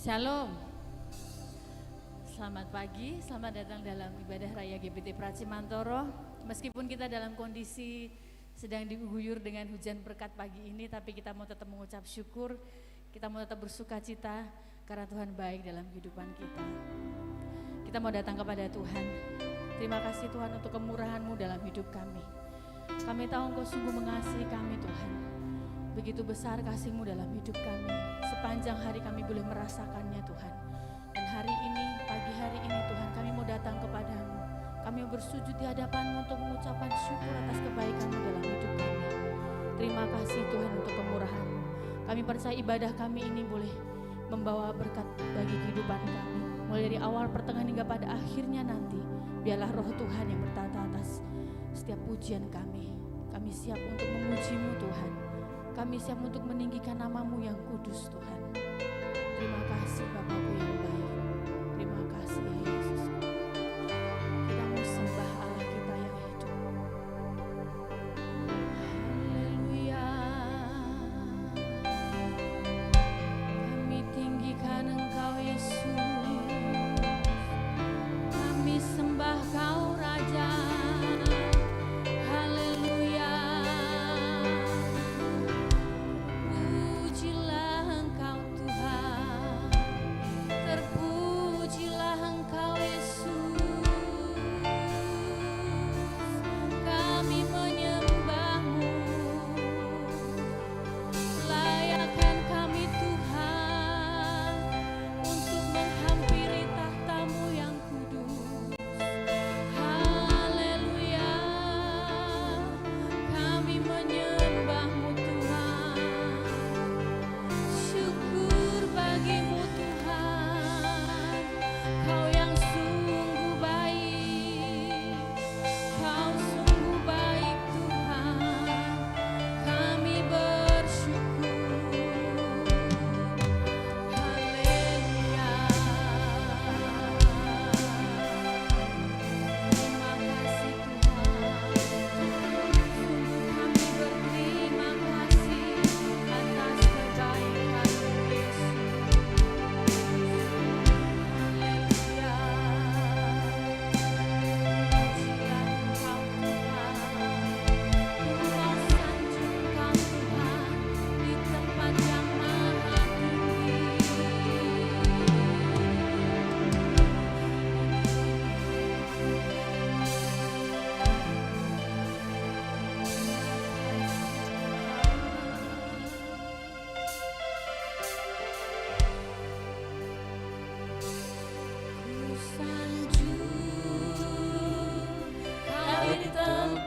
Shalom. Selamat pagi, selamat datang dalam ibadah Raya GBT Pracimantoro. Meskipun kita dalam kondisi sedang diguyur dengan hujan berkat pagi ini, tapi kita mau tetap mengucap syukur, kita mau tetap bersuka cita karena Tuhan baik dalam kehidupan kita. Kita mau datang kepada Tuhan. Terima kasih Tuhan untuk kemurahan-Mu dalam hidup kami. Kami tahu Engkau sungguh mengasihi kami Tuhan. Begitu besar kasih-Mu dalam hidup kami. Sepanjang hari kami boleh merasakannya Tuhan. Dan hari ini, pagi hari ini Tuhan, kami mau datang kepadamu. Kami mau bersujud di hadapan-Mu untuk mengucapkan syukur atas kebaikan-Mu dalam hidup kami. Terima kasih Tuhan untuk kemurahan-Mu. Kami percaya ibadah kami ini boleh membawa berkat bagi kehidupan kami. Mulai dari awal, pertengahan hingga pada akhirnya nanti, biarlah roh Tuhan yang bertata atas setiap pujian kami. Kami siap untuk memuji-Mu Tuhan. Kami siap untuk meninggikan nama-Mu yang kudus Tuhan. Terima kasih Bapa-Ku yang baik. Terima kasih ya Yesus. Kita mau sembah Allah kita yang hidup. Haleluya. Kami tinggikan Engkau Yesus. Kami sembah Kau Raja. Dan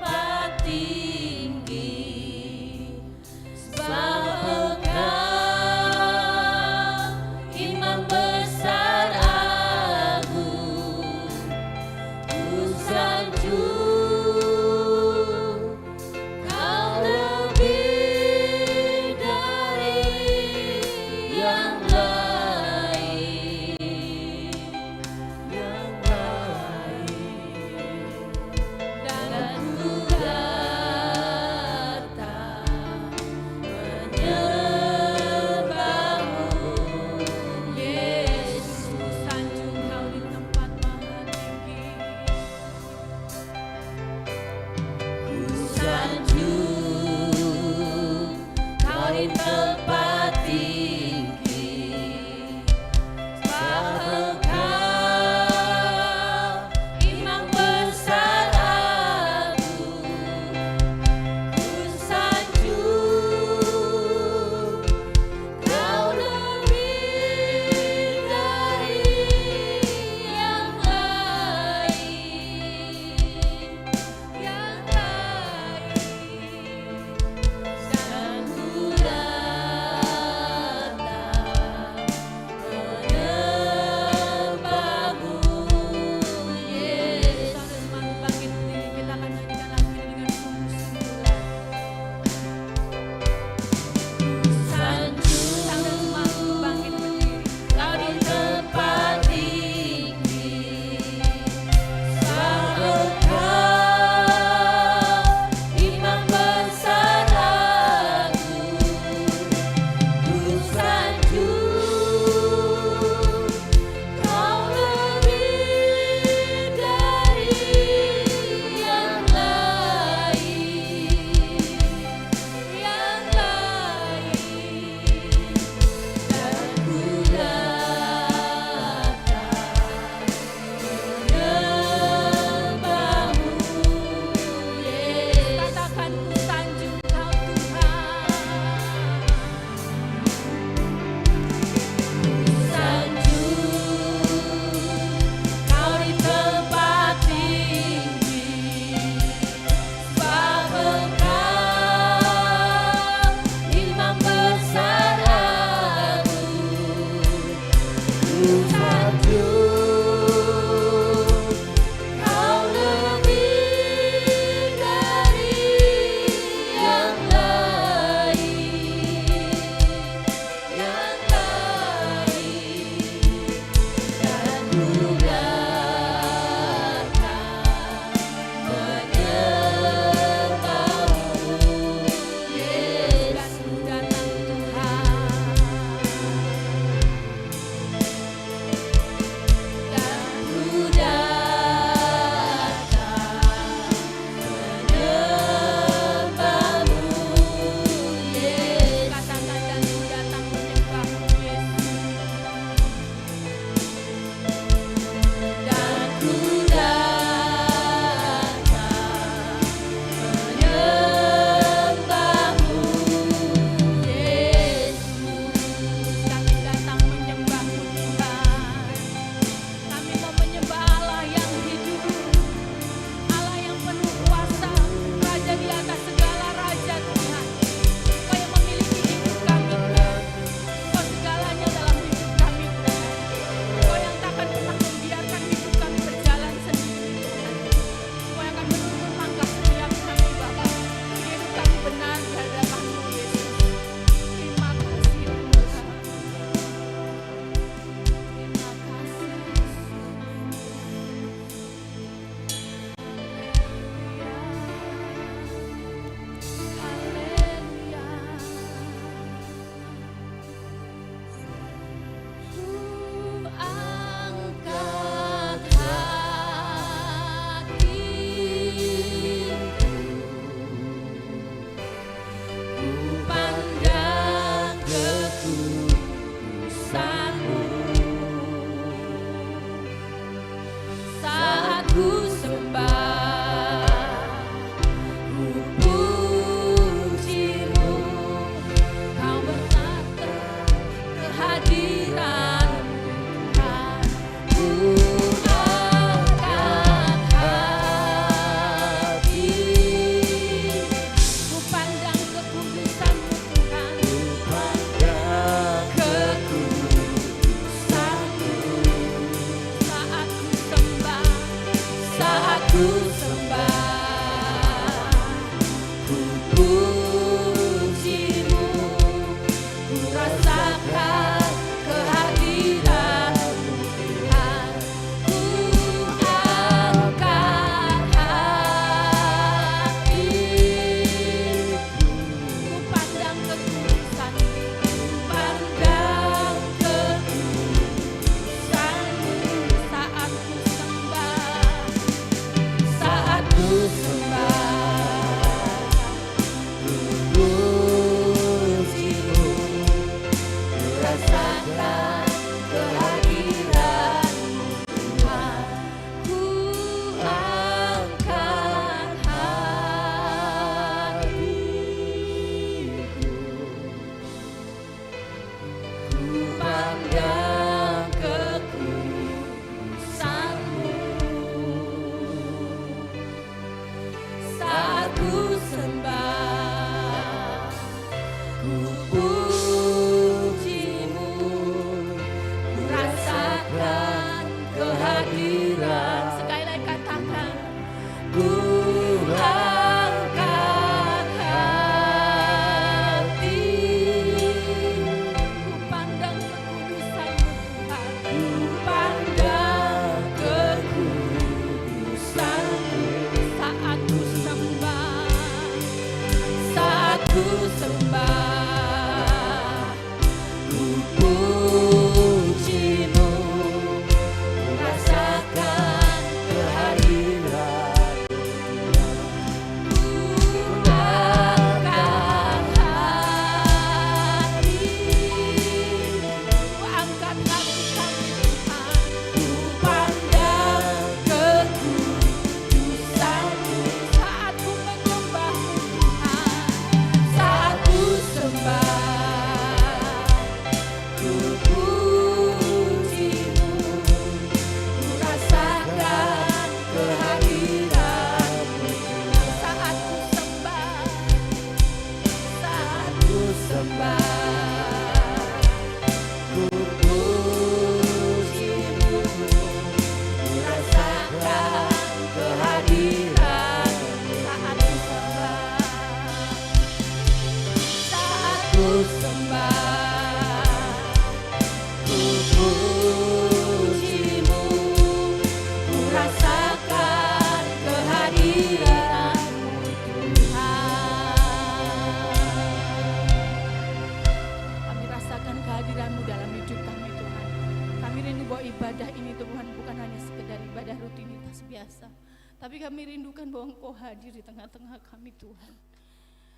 Tapi kami rindukan bahwa Engkau hadir di tengah-tengah kami Tuhan.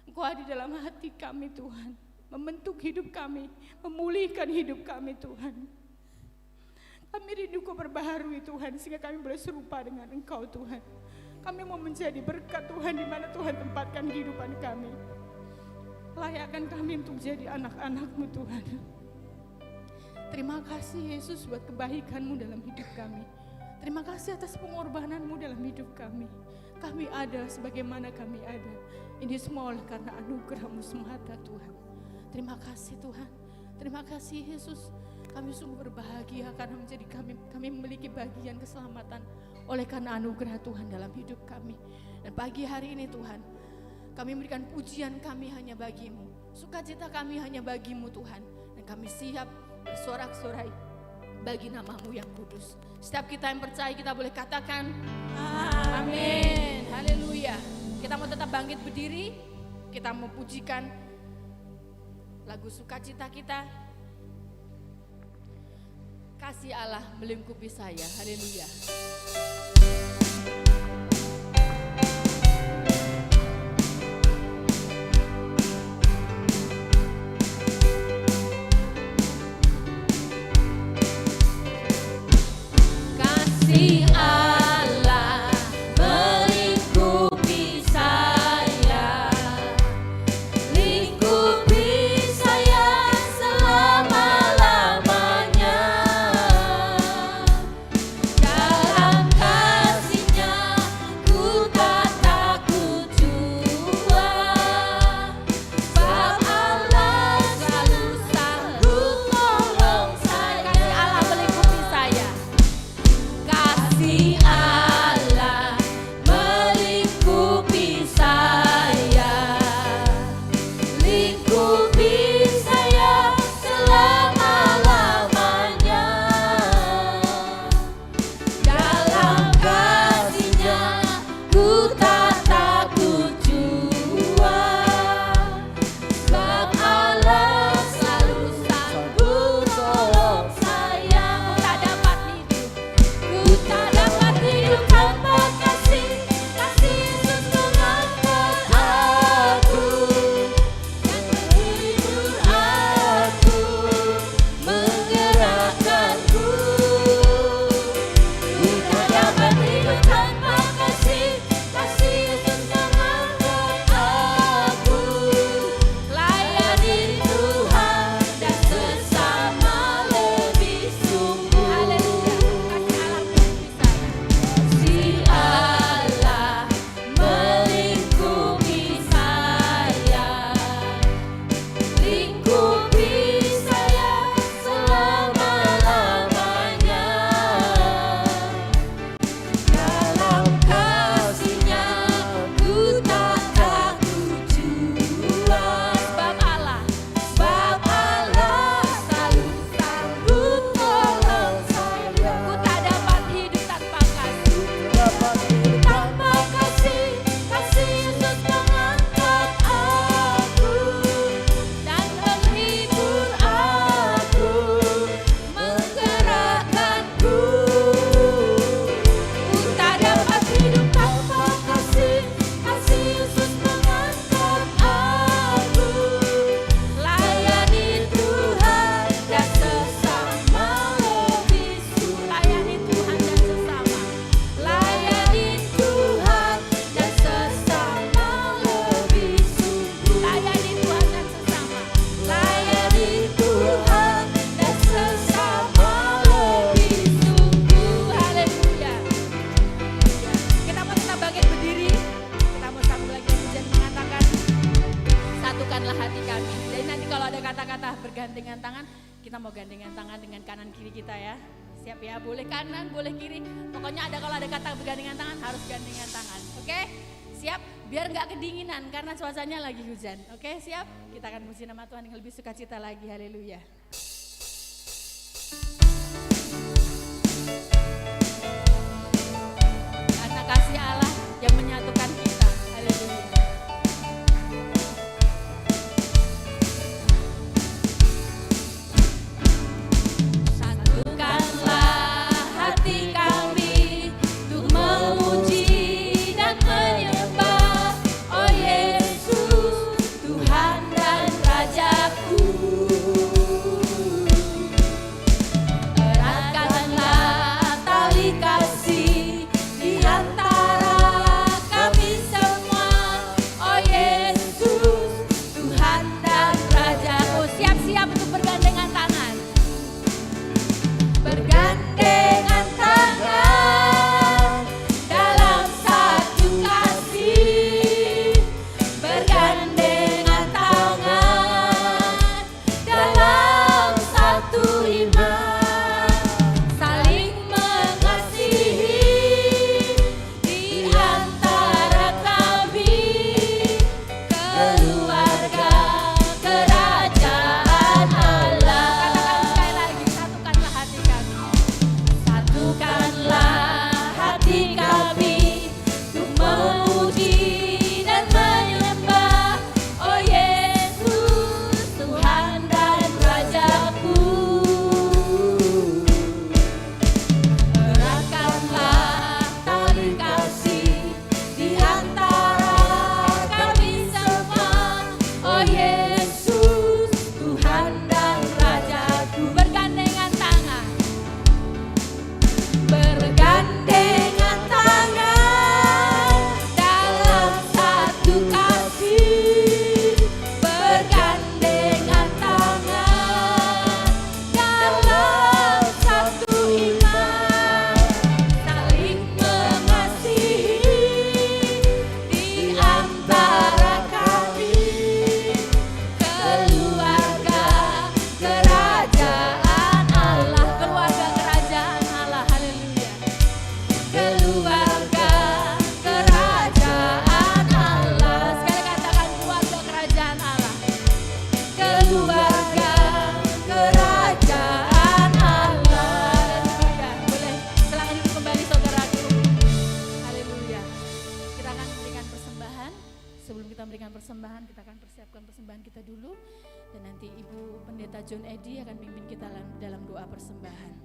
Engkau hadir dalam hati kami Tuhan, membentuk hidup kami, memulihkan hidup kami Tuhan. Kami rindu Kau perbaharui Tuhan, sehingga kami boleh serupa dengan Engkau Tuhan. Kami mau menjadi berkat Tuhan di mana Tuhan tempatkan kehidupan kami. Layakkan kami untuk jadi anak-anak-Mu Tuhan. Terima kasih Yesus buat kebaikan-Mu dalam hidup kami. Terima kasih atas pengorbanan-Mu dalam hidup kami. Kami ada sebagaimana kami ada. Ini semua oleh karena anugerah-Mu semata Tuhan. Terima kasih Tuhan. Terima kasih Yesus. Kami sungguh berbahagia karena menjadi kami memiliki bagian keselamatan oleh karena anugerah Tuhan dalam hidup kami. Dan pagi hari ini Tuhan, kami memberikan pujian kami hanya bagi-Mu. Sukacita kami hanya bagi-Mu Tuhan. Dan kami siap bersorak-sorai bagi nama-Mu yang kudus. Setiap kita yang percaya kita boleh katakan amin. Haleluya. Kita mau tetap bangkit berdiri. Kita mau pujikan lagu sukacita kita. Kasih Allah melingkupi saya. Haleluya. Kasih Allah melingkupi saya, lingkupi saya selama-lamanya. Dalam kasih-Nya ku tak takut jua, sebab Allah selalu sanggup tolong saya. Kasih Allah melingkupi saya. Kasih Allah melingkupi saya, lingkupi saya selama-lamanya. Dalam kasih-Nya ku tak takut jua, sebab Allah selalu sanggup tolong saya. Ku tak dapat hidup tanpa kasih Yesus mengangkat aku dan menghibur aku, menggerakkanku. Ku tak dapat hidup tanpa kasih Yesus mengangkat aku, layani Tuhan dan sesama lebih sungguh. Kasih Allah melingkupi saya, lingkupi saya selama-lamanya. Dalam kasih-Nya ku tak takut jua, sebab Allah selalu sanggup tolong saya. Ku tak dapat hidup tanpa kasih. Tanpa kasih Yesus mengangkat aku dan menghibur aku, menggerakkanku. Ku tak dapat hidup tanpa kasih Yesus mengangkat aku, layani Tuhan dan sesama lebih sungguh. Layani Tuhan dan sesama, layani Tuhan dan sesama lebih sungguh. Layani Tuhan dan sesama, layani Tuhan dan sesama lebih sungguh. Haleluya. Kita mau tetap bangkit berdiri. Kita mau sambung lagi dan mengatakan, satukanlah hati kami. Jadi nanti kalau ada kata-kata bergandengan tangan, kita mau gandengan tangan dengan kanan kiri kita ya. Siap ya, boleh kanan, boleh kiri. Pokoknya kalau ada kata bergandengan tangan harus gandengan tangan. Oke? Siap? biar nggak kedinginan karena cuacanya lagi hujan. Oke, siap? Kita akan puji nama Tuhan yang lebih sukacita lagi. Haleluya. Karena kasih Allah yang menyatukan kita. Haleluya. Satukanlah hati kami untuk memuji dan menyembah, oh Yesus, Tuhan dan Rajaku. Eratkanlah tali kasih di antara kami semua, oh Yesus, Tuhan dan Rajaku. Siap-siap untuk bergandengan tangan. Bergandengan tangan dalam satu kasih, bergandengan tangan dalam satu iman, saling mengasihi di antara kami, keluarga kerajaan Allah. Katakan sekali lagi, satukanlah hati kami. Satukanlah hati kami untuk memuji dan menyembah, oh Yesus, Tuhan dan Rajaku. Eratkanlah tali kasih di antara kami semua, oh Yesus, Tuhan dan Rajaku. Bergandengan tangan. Bergandengan tangan dalam satu kasih, bergandengan tangan dalam satu iman, saling mengasihi di antara kami, keluarga kerajaan Allah. Keluarga kerajaan Allah. Haleluya. Keluarga kerajaan Allah. Sekali katakan keluarga kerajaan Allah. Keluarga kerajaan Allah. Haleluya. Boleh silakan duduk kembali saudaraku. Haleluya. Kita akan memberikan persembahan. Sebelum kita memberikan persembahan, kita akan persiapkan persembahan kita dulu. Dan nanti Ibu Pendeta John Eddy akan pimpin kita dalam doa persembahan.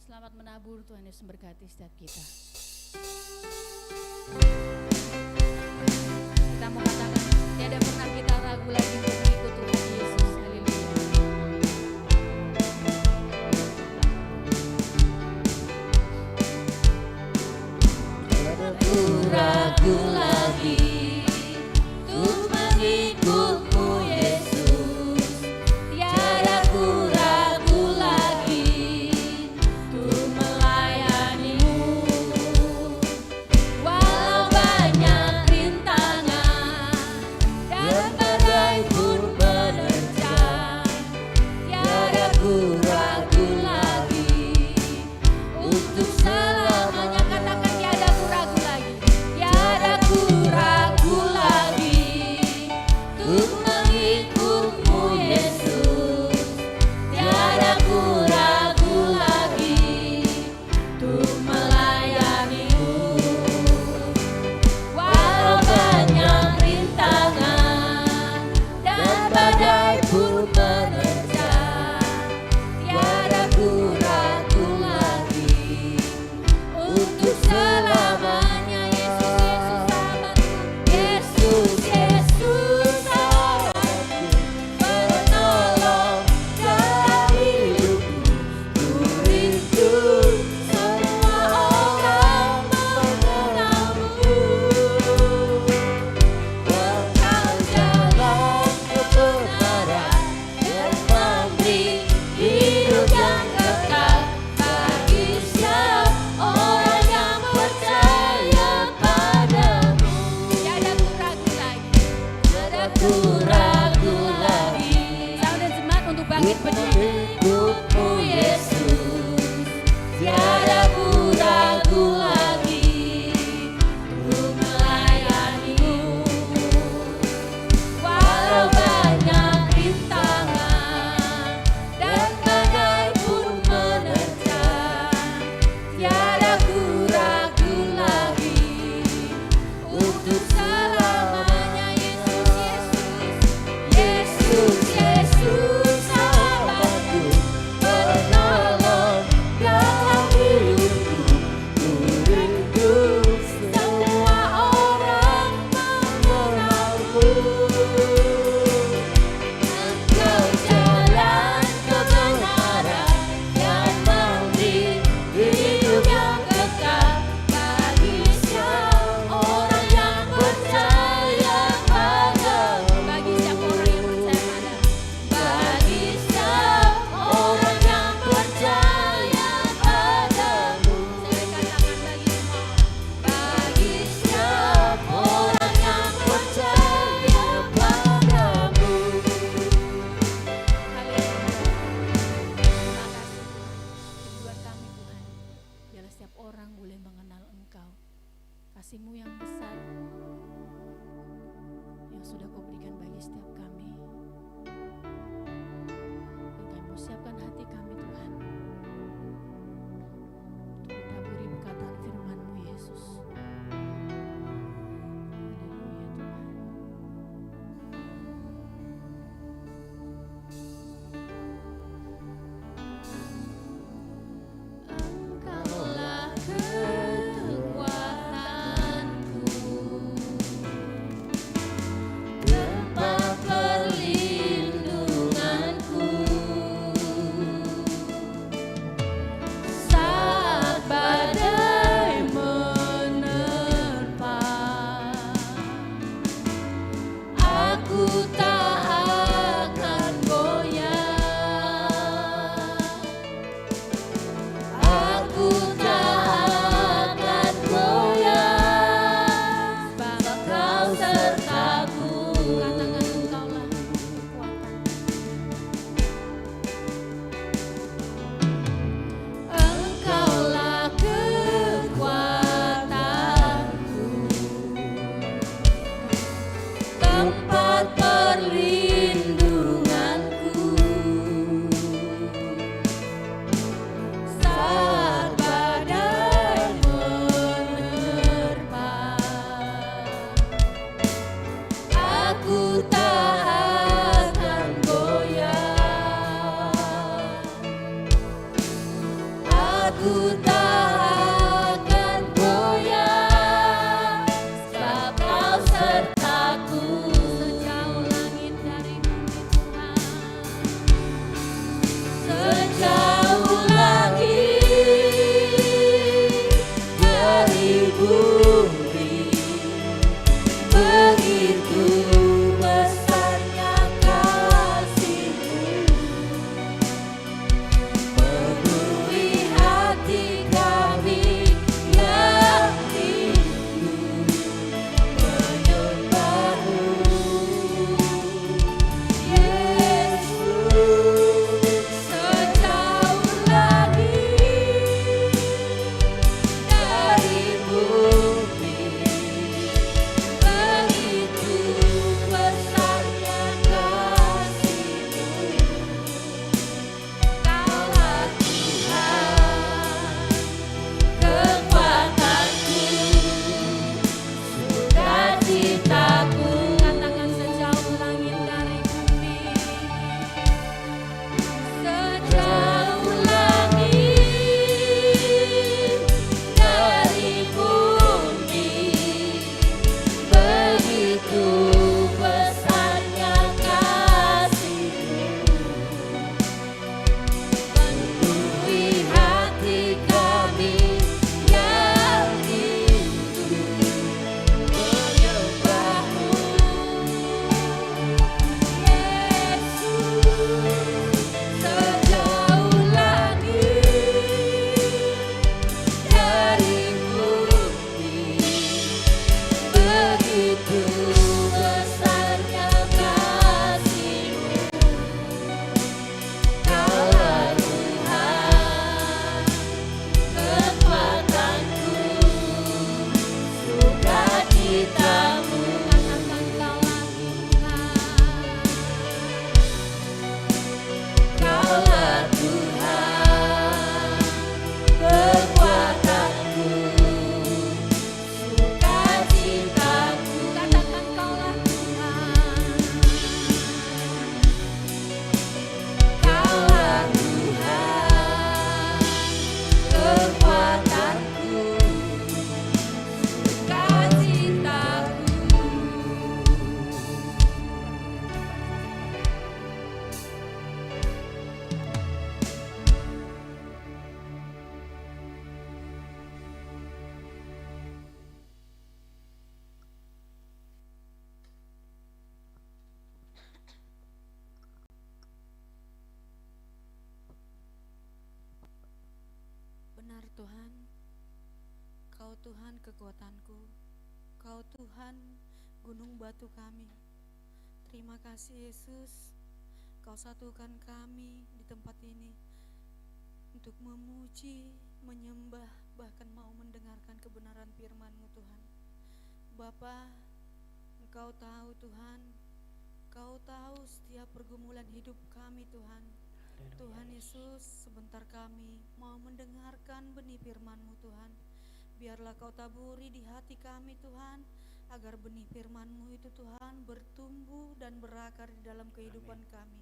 Selamat menabur, Tuhan Yesus memberkati setiap kita. Kita mau katakan, tiada pernah kita ragu lagi untuk mengikut Tuhan Yesus. Haleluya. Tiada ku ragu lagi untuk mengikut-Mu Yesus. Tiada ku ragu lagi begitu besarnya kasih-Mu, penuhi hati kami yang rindu menyembah-Mu. Yesus, sejauh langit dari bumi, begitu besarnya kasih-Mu. Kaulah Tuhan, kekuatanku, sukacitaku. Katakan sejauh langit dari bumi, sejauh langit dari bumi, begitu besarnya kasih-Mu, penuhi hati kami yang rindu menyembah-Mu. Yesus, sejauh langit dari bumi, begitu besarnya kasih-Mu. Kaulah Tuhan, kekuatanku, sukacitaku. Katakan Kaulah Tuhan, Kaulah Tuhan, kekuatanku, sukacitaku. Katakan Kaulah Tuhan, Kaulah Tuhan, kekuatanku, sukacitaku. Benar Tuhan, Kau Tuhan kekuatanku, Kau Tuhan gunung batu kami. Terima kasih Yesus, Kau satukan kami di tempat ini untuk memuji, menyembah, bahkan mau mendengarkan kebenaran firman-Mu Tuhan. Bapa, Engkau tahu Tuhan, Kau tahu setiap pergumulan hidup kami Tuhan. Tuhan Yesus, sebentar kami mau mendengarkan benih firman-Mu Tuhan. Biarlah Kau taburi di hati kami Tuhan, agar benih firman-Mu itu Tuhan bertumbuh dan berakar di dalam kehidupan kami.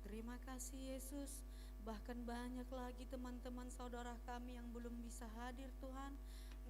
Terima kasih Yesus. Bahkan banyak lagi teman-teman saudara kami yang belum bisa hadir Tuhan.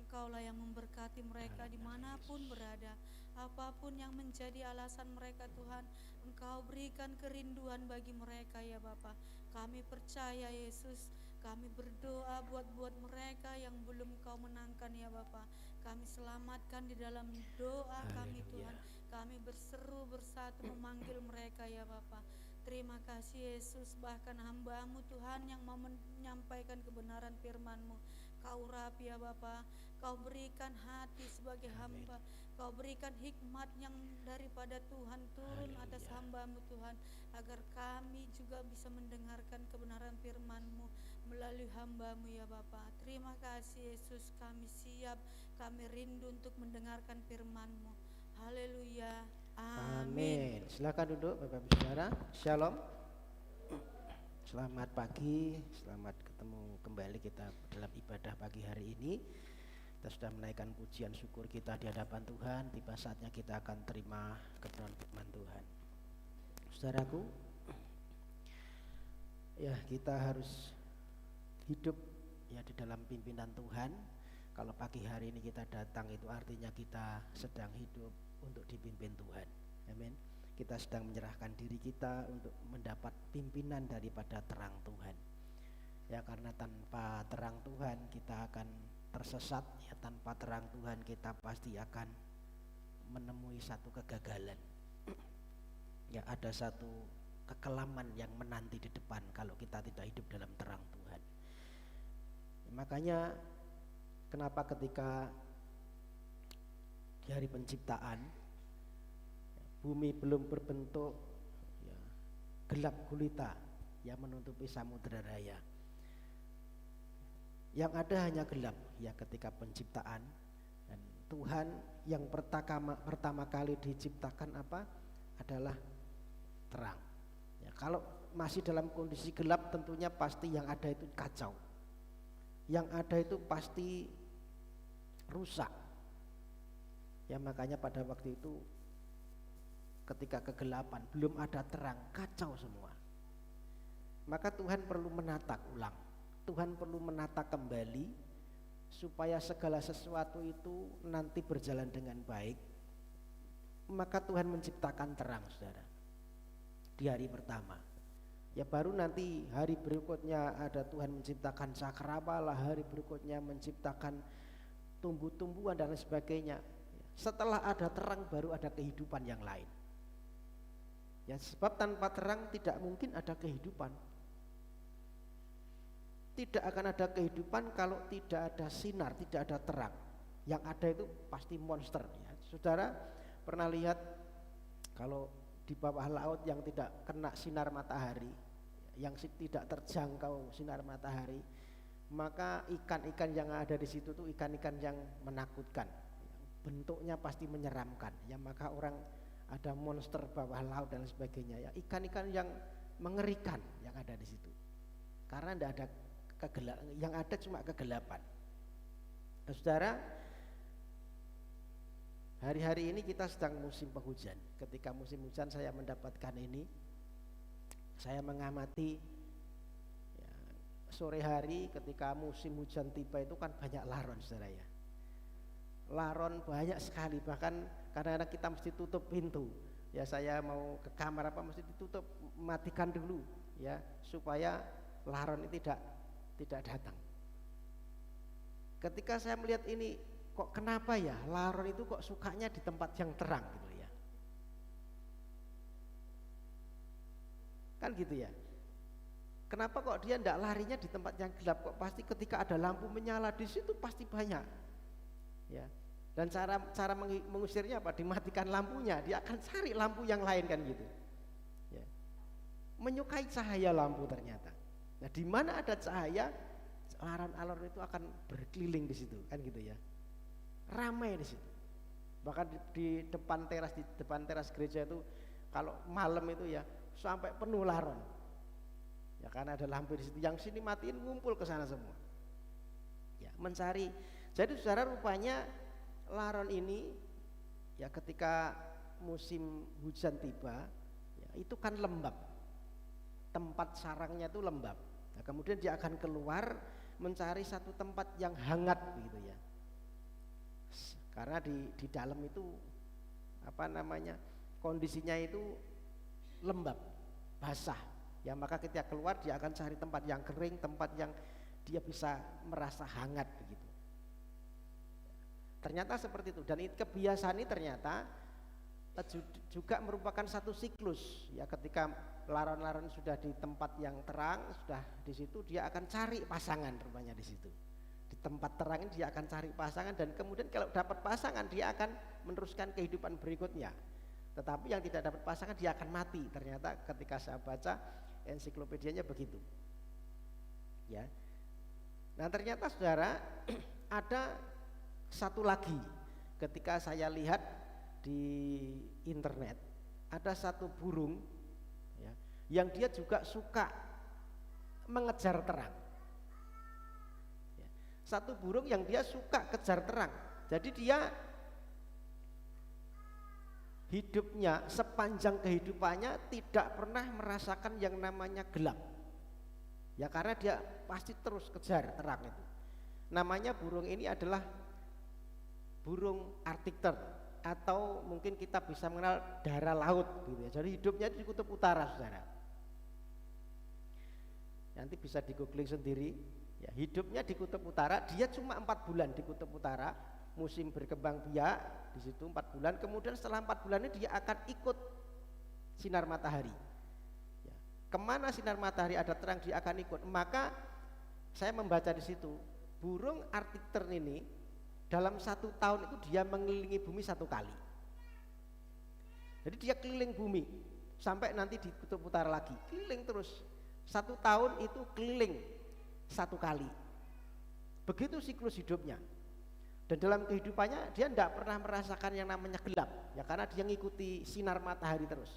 Engkaulah yang memberkati mereka dimanapun berada. Apapun yang menjadi alasan mereka Tuhan, Engkau berikan kerinduan bagi mereka ya Bapa. Kami percaya Yesus, kami berdoa buat mereka yang belum Kau menangkan ya Bapa. Kami selamatkan di dalam doa kami Tuhan. Kami berseru bersatu memanggil mereka ya Bapa. Terima kasih Yesus, bahkan hamba-Mu Tuhan yang mau menyampaikan kebenaran firman-Mu, Kau urapi ya Bapa. Kau berikan hati sebagai hamba, Kau berikan hikmat yang daripada Tuhan turun atas hamba-Mu Tuhan, agar kami juga bisa mendengarkan kebenaran firman-Mu melalui hamba-Mu ya Bapa. Terima kasih Yesus, kami siap, kami rindu untuk mendengarkan firman-Mu. Haleluya. Amin. Silakan duduk Bapak Ibu Saudara. Shalom. Selamat pagi, selamat ketemu kembali kita dalam ibadah pagi hari ini. Kita sudah menaikkan pujian syukur kita di hadapan Tuhan. Tiba saatnya kita akan terima kebenaran firman Tuhan. Saudaraku, ya kita harus hidup ya di dalam pimpinan Tuhan. Kalau pagi hari ini kita datang, itu artinya kita sedang hidup untuk dipimpin Tuhan. Amin. Kita sedang menyerahkan diri kita untuk mendapat pimpinan daripada terang Tuhan. Ya, karena tanpa terang Tuhan kita akan tersesat, ya tanpa terang Tuhan kita pasti akan menemui satu kegagalan. Ya, ada satu kekelaman yang menanti di depan kalau kita tidak hidup dalam terang Tuhan. Makanya kenapa ketika di hari penciptaan bumi belum berbentuk, ya, gelap gulita yang menutupi samudera raya. Yang ada hanya gelap ya ketika penciptaan. Dan Tuhan yang pertama kali diciptakan apa? Adalah terang. Ya, kalau masih dalam kondisi gelap tentunya pasti yang ada itu kacau. Yang ada itu pasti rusak. Ya, makanya pada waktu itu ketika kegelapan belum ada terang, kacau semua. Maka Tuhan perlu menata ulang. Tuhan perlu menata kembali supaya segala sesuatu itu nanti berjalan dengan baik. Maka Tuhan menciptakan terang, saudara, di hari pertama. Ya, baru nanti hari berikutnya ada Tuhan menciptakan cakrawala, hari berikutnya menciptakan tumbuh-tumbuhan dan sebagainya. Setelah ada terang baru ada kehidupan yang lain. Ya, sebab tanpa terang tidak mungkin ada kehidupan. Tidak akan ada kehidupan kalau tidak ada sinar, tidak ada terang. Yang ada itu pasti monster. Ya, saudara pernah lihat kalau di bawah laut yang tidak kena sinar matahari, yang tidak terjangkau sinar matahari, maka ikan-ikan yang ada di situ tuh ikan-ikan yang menakutkan. Bentuknya pasti menyeramkan. Ya, maka orang ada monster bawah laut dan sebagainya. Ya, ikan-ikan yang mengerikan yang ada di situ. Karena tidak ada yang ada cuma kegelapan. Nah, saudara, hari-hari ini kita sedang musim penghujan. Ketika musim hujan saya mendapatkan ini, saya mengamati ya, sore hari ketika musim hujan tiba itu kan banyak laron, saudara ya. Laron banyak sekali, bahkan kadang-kadang kita mesti tutup pintu. Ya, saya mau ke kamar apa mesti ditutup, matikan dulu ya supaya laron itu tidak datang. Ketika saya melihat ini, kok kenapa ya laron itu kok sukanya di tempat yang terang gitu ya. Kan gitu ya. Kenapa kok dia tidak larinya di tempat yang gelap, kok pasti ketika ada lampu menyala di situ pasti banyak. Ya. Dan cara mengusirnya apa? Dimatikan lampunya, dia akan cari lampu yang lain kan gitu. Ya. Menyukai cahaya lampu ternyata. Nah, di mana ada cahaya, laron-laron itu akan berkeliling di situ, kan gitu ya. Ramai di situ. Bahkan di depan teras gereja itu kalau malam itu ya sampai penuh laron. Ya, karena ada lampu di situ. Yang sini matiin ngumpul ke sana semua. Ya, mencari. Jadi saudara, rupanya laron ini ya ketika musim hujan tiba, ya, itu kan lembab. Tempat sarangnya itu lembab. Nah, kemudian dia akan keluar mencari satu tempat yang hangat begitu ya. Karena di dalam itu apa namanya? Kondisinya itu lembab, basah. Ya, maka ketika keluar dia akan cari tempat yang kering, tempat yang dia bisa merasa hangat begitu. Ternyata seperti itu, dan kebiasaan ini ternyata juga merupakan satu siklus ya. Ketika laron-laron sudah di tempat yang terang, sudah di situ dia akan cari pasangan rupanya di situ. Di tempat terang ini dia akan cari pasangan, dan kemudian kalau dapat pasangan dia akan meneruskan kehidupan berikutnya. Tetapi yang tidak dapat pasangan dia akan mati. Ternyata ketika saya baca ensiklopedianya begitu. Ya. Nah, ternyata saudara ada satu lagi ketika saya lihat di internet, ada satu burung ya, yang dia juga suka mengejar terang ya. Satu burung yang dia suka kejar terang. Jadi dia hidupnya sepanjang kehidupannya tidak pernah merasakan yang namanya gelap ya, karena dia pasti terus kejar terang itu. Namanya burung ini adalah burung Arctic-tern, atau mungkin kita bisa mengenal dara laut gitu ya. Jadi hidupnya di kutub utara, saudara. Nanti bisa di googling sendiri ya, hidupnya di kutub utara. Dia cuma 4 bulan di kutub utara, musim berkembang biak di situ 4 bulan, kemudian setelah 4 bulan ini dia akan ikut sinar matahari. Ya. Kemana sinar matahari ada terang dia akan ikut. Maka saya membaca di situ burung Arctic tern ini dalam 1 tahun itu dia mengelilingi bumi 1 kali. Jadi dia keliling bumi sampai nanti di kutub utara lagi, keliling terus 1 tahun itu keliling 1 kali. Begitu siklus hidupnya. Dan dalam kehidupannya dia tidak pernah merasakan yang namanya gelap, ya karena dia ngikuti sinar matahari terus.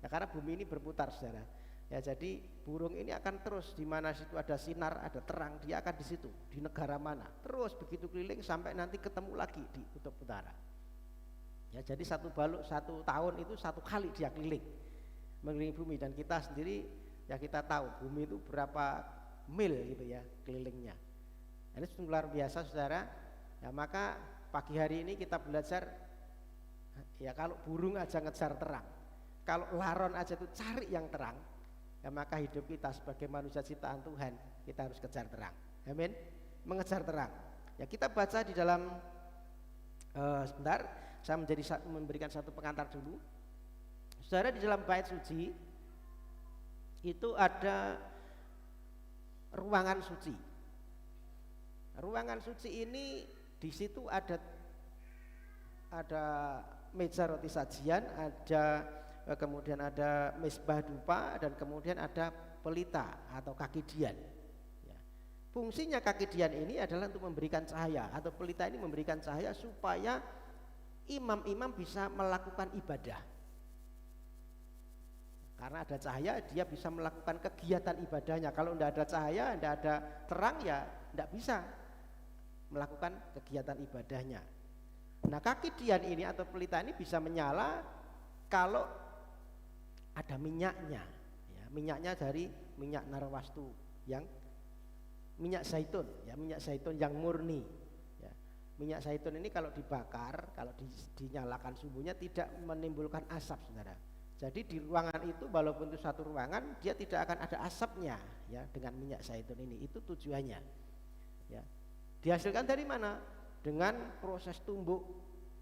Ya karena bumi ini berputar, saudara. Ya jadi burung ini akan terus di mana situ ada sinar, ada terang, dia akan di situ, di negara mana. Terus begitu keliling sampai nanti ketemu lagi di kutub utara. Ya jadi 1 tahun itu 1 kali dia keliling mengelilingi bumi, dan kita sendiri ya kita tahu bumi itu berapa mil gitu ya kelilingnya. Ini sungguh luar biasa, saudara. Ya maka pagi hari ini kita belajar ya kalau burung aja ngejar terang, kalau laron aja itu cari yang terang, ya maka hidup kita sebagai manusia ciptaan Tuhan kita harus kejar terang. Amin. Mengejar terang. Ya kita baca di dalam sebentar saya memberikan satu pengantar dulu. Saudara, di dalam bait suci itu ada ruangan suci. Ruangan suci ini di situ ada meja roti sajian, ada kemudian ada mezbah dupa, dan kemudian ada pelita atau kaki dian. Ya. Fungsinya kaki dian ini adalah untuk memberikan cahaya, atau pelita ini memberikan cahaya supaya imam-imam bisa melakukan ibadah. Karena ada cahaya dia bisa melakukan kegiatan ibadahnya. Kalau tidak ada cahaya, tidak ada terang, ya tidak bisa melakukan kegiatan ibadahnya. Nah kaki dian ini atau pelita ini bisa menyala kalau ada minyaknya, ya, minyaknya dari minyak narwastu, yang minyak zaitun, ya minyak zaitun yang murni. Ya. Minyak zaitun ini kalau dibakar, kalau dinyalakan sumbunya tidak menimbulkan asap, saudara. Jadi di ruangan itu walaupun itu satu ruangan, dia tidak akan ada asapnya, ya dengan minyak zaitun ini. Itu tujuannya. Ya. Dihasilkan dari mana? Dengan proses tumbuk.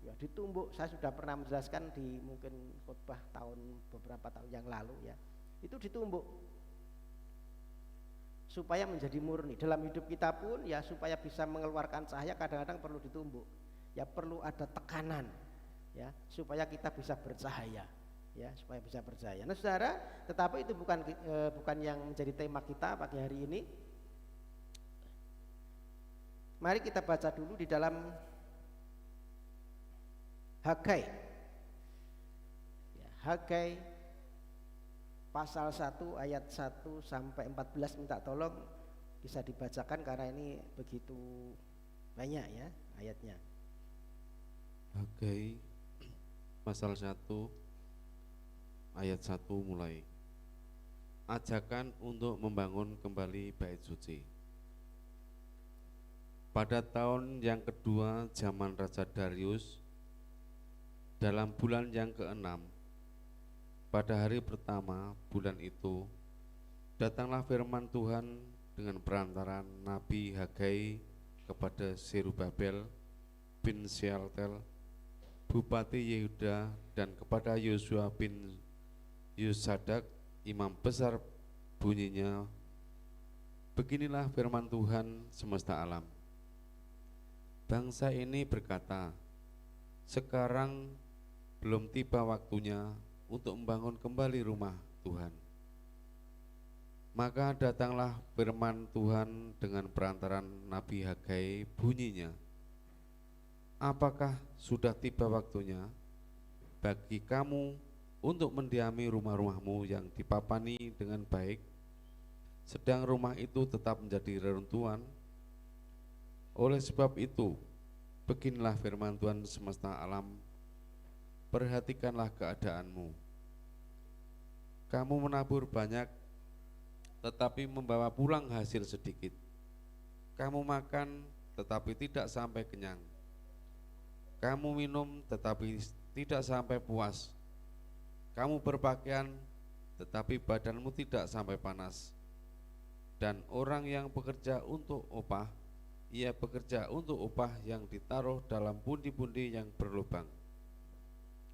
Ya, ditumbuk. Saya sudah pernah menjelaskan di mungkin khotbah beberapa tahun yang lalu, ya. Itu ditumbuk supaya menjadi murni. Dalam hidup kita pun ya supaya bisa mengeluarkan cahaya kadang-kadang perlu ditumbuk. Ya perlu ada tekanan, ya supaya kita bisa bercahaya, ya supaya bisa bercahaya. Nah, saudara, tetapi itu bukan yang menjadi tema kita pagi hari ini. Mari kita baca dulu di dalam Hagai. Ya, Hagai pasal 1 ayat 1 sampai 14, minta tolong bisa dibacakan karena ini begitu banyak ya ayatnya. Hagai pasal 1 ayat 1 mulai. Ajakan untuk membangun kembali bait suci. Pada tahun yang kedua zaman Raja Darius, dalam bulan yang ke-6, pada hari pertama bulan itu, datanglah firman Tuhan dengan perantaran Nabi Hagai kepada Zerubabel bin Shealtiel, Bupati Yehuda, dan kepada Yosua bin Yosadak, imam besar, bunyinya, beginilah firman Tuhan semesta alam. Bangsa ini berkata, sekarang belum tiba waktunya untuk membangun kembali rumah Tuhan. Maka datanglah firman Tuhan dengan perantaran Nabi Hagai, bunyinya, apakah sudah tiba waktunya bagi kamu untuk mendiami rumah-rumahmu yang dipapani dengan baik, sedang rumah itu tetap menjadi reruntuhan? Oleh sebab itu, beginilah firman Tuhan semesta alam, perhatikanlah keadaanmu. Kamu menabur banyak, tetapi membawa pulang hasil sedikit. Kamu makan, tetapi tidak sampai kenyang. Kamu minum, tetapi tidak sampai puas. Kamu berpakaian, tetapi badanmu tidak sampai panas. Dan orang yang bekerja untuk upah, ia bekerja untuk upah yang ditaruh dalam pundi-pundi yang berlubang.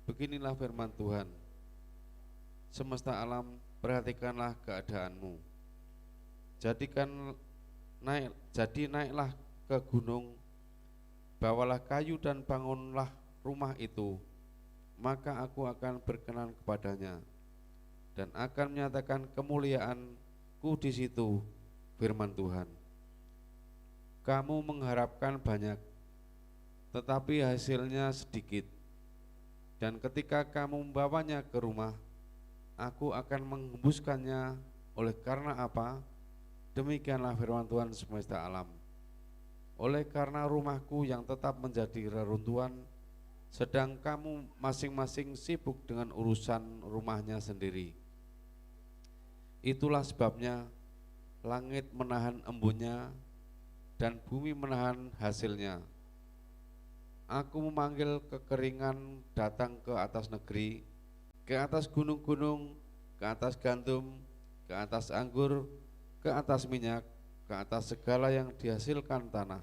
Beginilah firman Tuhan. Semesta alam, perhatikanlah keadaanmu. Jadi naiklah ke gunung, bawalah kayu dan bangunlah rumah itu, maka aku akan berkenan kepadanya dan akan menyatakan kemuliaanku di situ, firman Tuhan. Kamu mengharapkan banyak, tetapi hasilnya sedikit. Dan ketika kamu membawanya ke rumah, aku akan menghembuskannya. Oleh karena apa? Demikianlah firman Tuhan semesta alam. Oleh karena rumahku yang tetap menjadi reruntuhan, sedang kamu masing-masing sibuk dengan urusan rumahnya sendiri. Itulah sebabnya langit menahan embunnya dan bumi menahan hasilnya. Aku memanggil kekeringan datang ke atas negeri, ke atas gunung-gunung, ke atas gandum, ke atas anggur, ke atas minyak, ke atas segala yang dihasilkan tanah,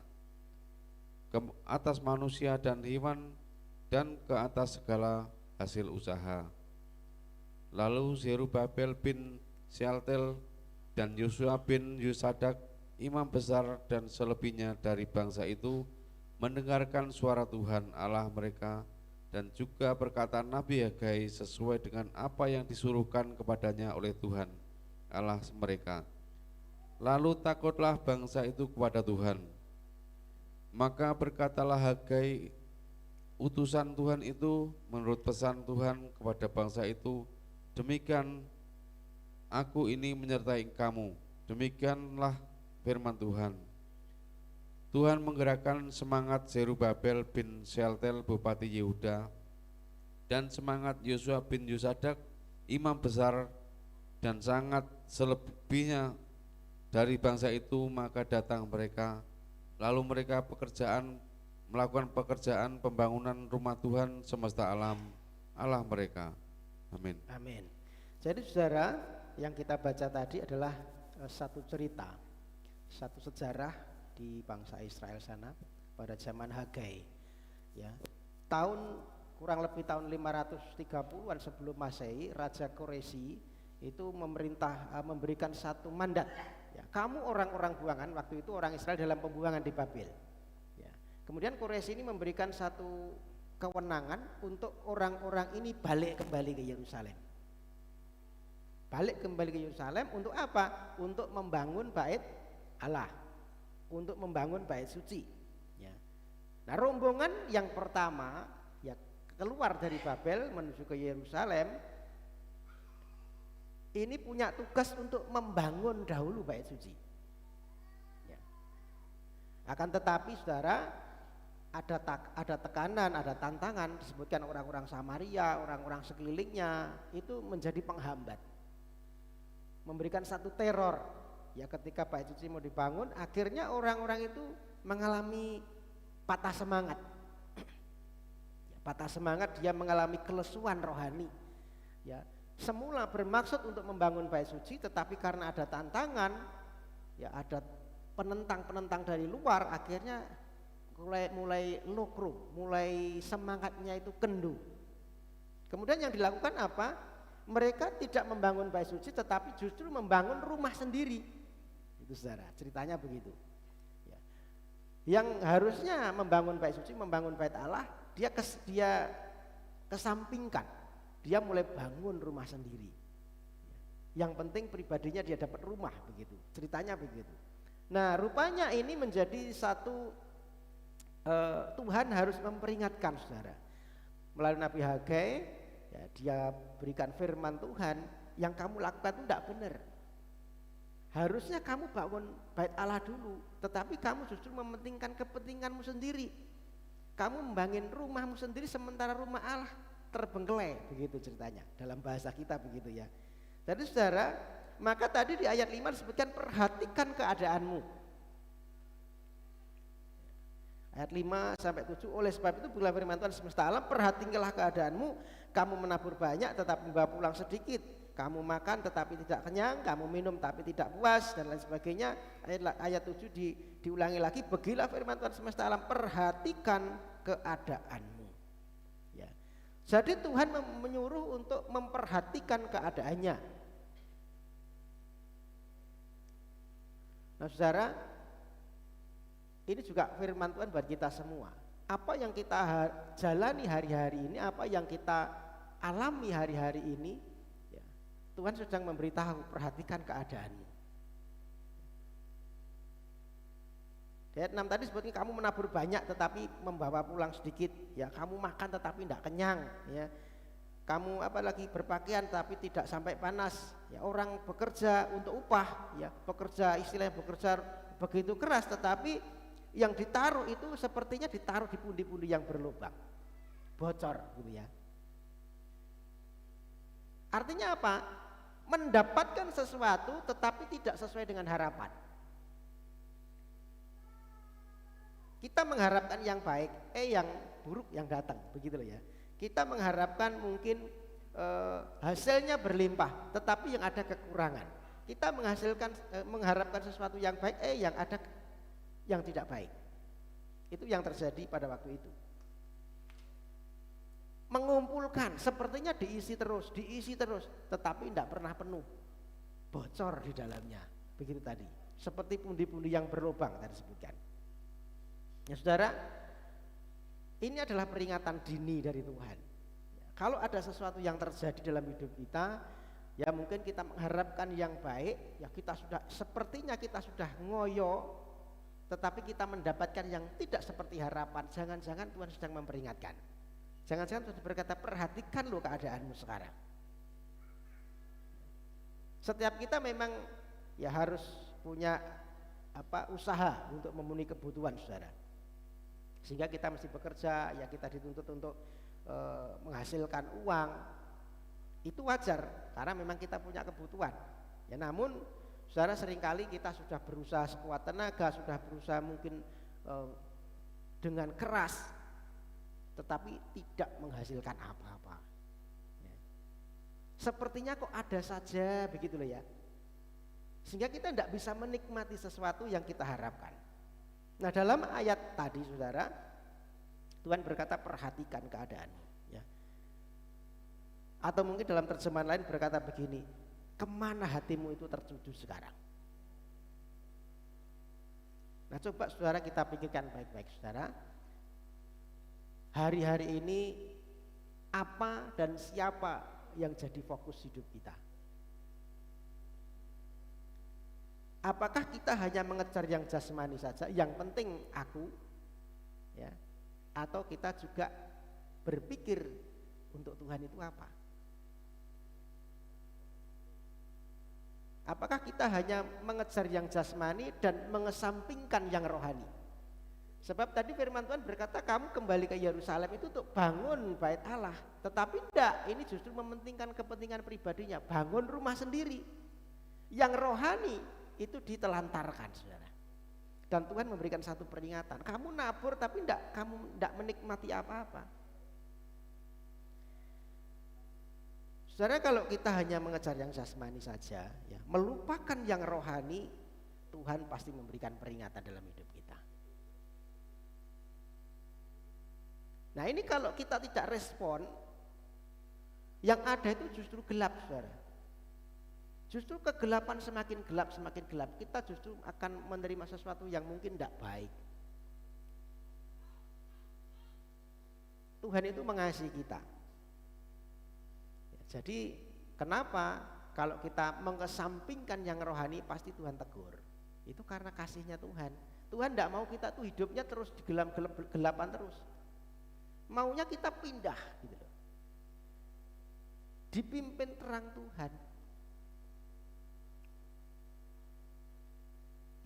ke atas manusia dan hewan, dan ke atas segala hasil usaha. Lalu Zerubabel bin Shealtiel dan Yosua bin Yosadak, imam besar dan selebihnya dari bangsa itu, mendengarkan suara Tuhan Allah mereka dan juga perkataan Nabi Hagai sesuai dengan apa yang disuruhkan kepadanya oleh Tuhan Allah mereka. Lalu takutlah bangsa itu kepada Tuhan. Maka berkatalah Hagai, utusan Tuhan itu, menurut pesan Tuhan kepada bangsa itu, demikian aku ini menyertai kamu. Demikianlah firman Tuhan. Tuhan menggerakkan semangat Zerubabel bin Shealtiel bupati Yehuda dan semangat Yosua bin Yosadak imam besar dan sangat selebihnya dari bangsa itu, maka datang mereka, lalu mereka melakukan pekerjaan pembangunan rumah Tuhan semesta alam Allah mereka. Amin. Amin. Jadi saudara, yang kita baca tadi adalah satu cerita, satu sejarah di bangsa Israel sana pada zaman Hagai. Ya, kurang lebih tahun 530-an sebelum Masehi, Raja Koresi itu memberikan satu mandat. Ya, kamu orang-orang buangan, waktu itu orang Israel dalam pembuangan di Babel. Ya, kemudian Koresi ini memberikan satu kewenangan untuk orang-orang ini balik kembali ke Yerusalem. Balik kembali ke Yerusalem untuk apa? Untuk membangun bait Allah, untuk membangun bait suci. Ya. Nah, rombongan yang pertama ya keluar dari Babel menuju ke Yerusalem ini punya tugas untuk membangun dahulu bait suci. Ya. Akan tetapi saudara, ada tekanan, ada tantangan, disebutkan orang-orang Samaria, orang-orang sekelilingnya itu menjadi penghambat, memberikan satu teror. Ya, ketika bait suci mau dibangun, akhirnya orang-orang itu mengalami patah semangat. Ya, patah semangat, dia mengalami kelesuan rohani. Ya, semula bermaksud untuk membangun bait suci, tetapi karena ada tantangan, ya ada penentang-penentang dari luar, akhirnya mulai lokro, mulai semangatnya itu kendu. Kemudian yang dilakukan apa? Mereka tidak membangun bait suci, tetapi justru membangun rumah sendiri. Itu saudara, ceritanya begitu. Ya. Yang harusnya membangun bait suci, membangun bait Allah, dia kesampingkan. Dia mulai bangun rumah sendiri. Yang penting pribadinya dia dapat rumah, begitu. Ceritanya begitu. Nah, rupanya ini menjadi satu Tuhan harus memperingatkan saudara. Melalui Nabi Hagai, ya, dia berikan firman Tuhan, yang kamu lakukan itu tidak benar. Harusnya kamu bangun bait Allah dulu, tetapi kamu justru mementingkan kepentinganmu sendiri. Kamu membangun rumahmu sendiri sementara rumah Allah terbengkelai, begitu ceritanya. Dalam bahasa kita begitu ya. Jadi saudara, maka tadi di ayat 5 disebutkan perhatikan keadaanmu. Ayat 5 sampai 7, oleh sebab itu bila firman Tuhan semesta alam, perhatikanlah keadaanmu, kamu menabur banyak tetapi membawa pulang sedikit. kamu makan tetapi tidak kenyang, kamu minum tapi tidak puas dan lain sebagainya. Ayat 7 diulangi lagi, begitulah firman Tuhan semesta alam, perhatikan keadaanmu. Ya. Jadi Tuhan menyuruh untuk memperhatikan keadaannya. Nah saudara, ini juga firman Tuhan buat kita semua. Apa yang kita jalani hari-hari ini, apa yang kita alami hari-hari ini, ya, Tuhan sedang memberitahu, perhatikan keadaanmu. Di ayat 6 tadi sebutnya kamu menabur banyak tetapi membawa pulang sedikit, ya kamu makan tetapi tidak kenyang, ya kamu apalagi berpakaian tapi tidak sampai panas, ya orang bekerja untuk upah, ya bekerja istilahnya bekerja begitu keras tetapi yang ditaruh itu sepertinya ditaruh di pundi-pundi yang berlubang, bocor gitu ya. Artinya apa? Mendapatkan sesuatu tetapi tidak sesuai dengan harapan. Kita mengharapkan yang baik, yang buruk yang datang, begitu loh ya. Kita mengharapkan mungkin hasilnya berlimpah, tetapi yang ada kekurangan. Kita mengharapkan sesuatu yang baik, yang ada yang tidak baik. Itu yang terjadi pada waktu itu. Mengumpulkan, sepertinya diisi terus, tetapi tidak pernah penuh, bocor di dalamnya, begitu tadi. Seperti pundi-pundi yang berlubang tadi disebutkan. Ya saudara, ini adalah peringatan dini dari Tuhan. Kalau ada sesuatu yang terjadi dalam hidup kita, ya mungkin kita mengharapkan yang baik, ya sepertinya kita sudah ngoyo, tetapi kita mendapatkan yang tidak seperti harapan. Jangan-jangan Tuhan sedang memperingatkan. Jangan-jangan Tuhan berkata, perhatikan loh keadaanmu sekarang. Setiap kita memang ya harus punya usaha untuk memenuhi kebutuhan saudara. Sehingga kita mesti bekerja, ya kita dituntut untuk menghasilkan uang. Itu wajar karena memang kita punya kebutuhan. Ya namun saudara, seringkali kita sudah berusaha sekuat tenaga, sudah berusaha mungkin dengan keras, tetapi tidak menghasilkan apa-apa. Ya. Sepertinya kok ada saja, begitu loh ya. Sehingga kita tidak bisa menikmati sesuatu yang kita harapkan. Nah dalam ayat tadi saudara, Tuhan berkata perhatikan keadaanmu. Ya. Atau mungkin dalam terjemahan lain berkata begini, kemana hatimu itu tertuju sekarang? Nah coba saudara kita pikirkan baik-baik saudara. Hari-hari ini apa dan siapa yang jadi fokus hidup kita? Apakah kita hanya mengejar yang jasmani saja, yang penting aku, ya? Atau kita juga berpikir untuk Tuhan itu apa? Apakah kita hanya mengejar yang jasmani dan mengesampingkan yang rohani? Sebab tadi firman Tuhan berkata kamu kembali ke Yerusalem itu untuk bangun bait Allah. Tetapi tidak, ini justru mementingkan kepentingan pribadinya, bangun rumah sendiri. Yang rohani itu ditelantarkan saudara. Dan Tuhan memberikan satu peringatan, kamu nabur tapi kamu tidak menikmati apa-apa. Saudara, kalau kita hanya mengejar yang jasmani saja, ya, melupakan yang rohani, Tuhan pasti memberikan peringatan dalam hidup kita. Nah ini kalau kita tidak respon, yang ada itu justru gelap saudara. Justru kegelapan semakin gelap, kita justru akan menerima sesuatu yang mungkin tidak baik. Tuhan itu mengasihi kita. Jadi kenapa kalau kita mengesampingkan yang rohani pasti Tuhan tegur. Itu karena kasihnya Tuhan. Tuhan tidak mau kita tuh hidupnya terus di gelapan terus. Maunya kita pindah gitu loh. Dipimpin terang Tuhan.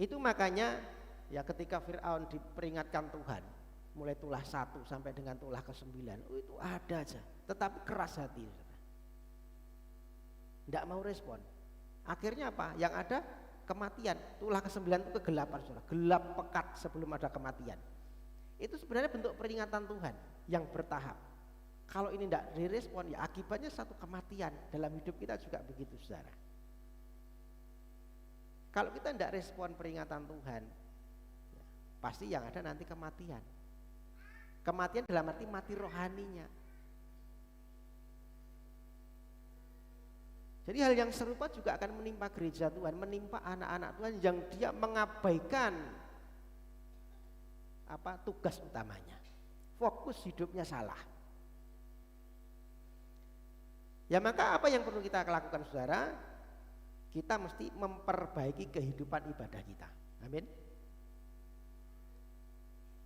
Itu makanya ya ketika Fir'aun diperingatkan Tuhan, mulai tulah 1 sampai dengan tulah ke-9, itu ada aja, tetapi keras hati. Tidak mau respon. Akhirnya apa? Yang ada kematian. Tulah ke-9 itu kegelapan saudara, gelap pekat sebelum ada kematian. Itu sebenarnya bentuk peringatan Tuhan yang bertahap. Kalau ini tidak direspon, ya akibatnya satu kematian. Dalam hidup kita juga begitu, saudara. Kalau kita tidak respon peringatan Tuhan, ya, pasti yang ada nanti kematian. Kematian dalam arti mati rohaninya. Jadi hal yang serupa juga akan menimpa gereja Tuhan, menimpa anak-anak Tuhan yang dia mengabaikan tugas utamanya. Fokus hidupnya salah. Ya maka apa yang perlu kita lakukan, saudara? Kita mesti memperbaiki kehidupan ibadah kita. Amin.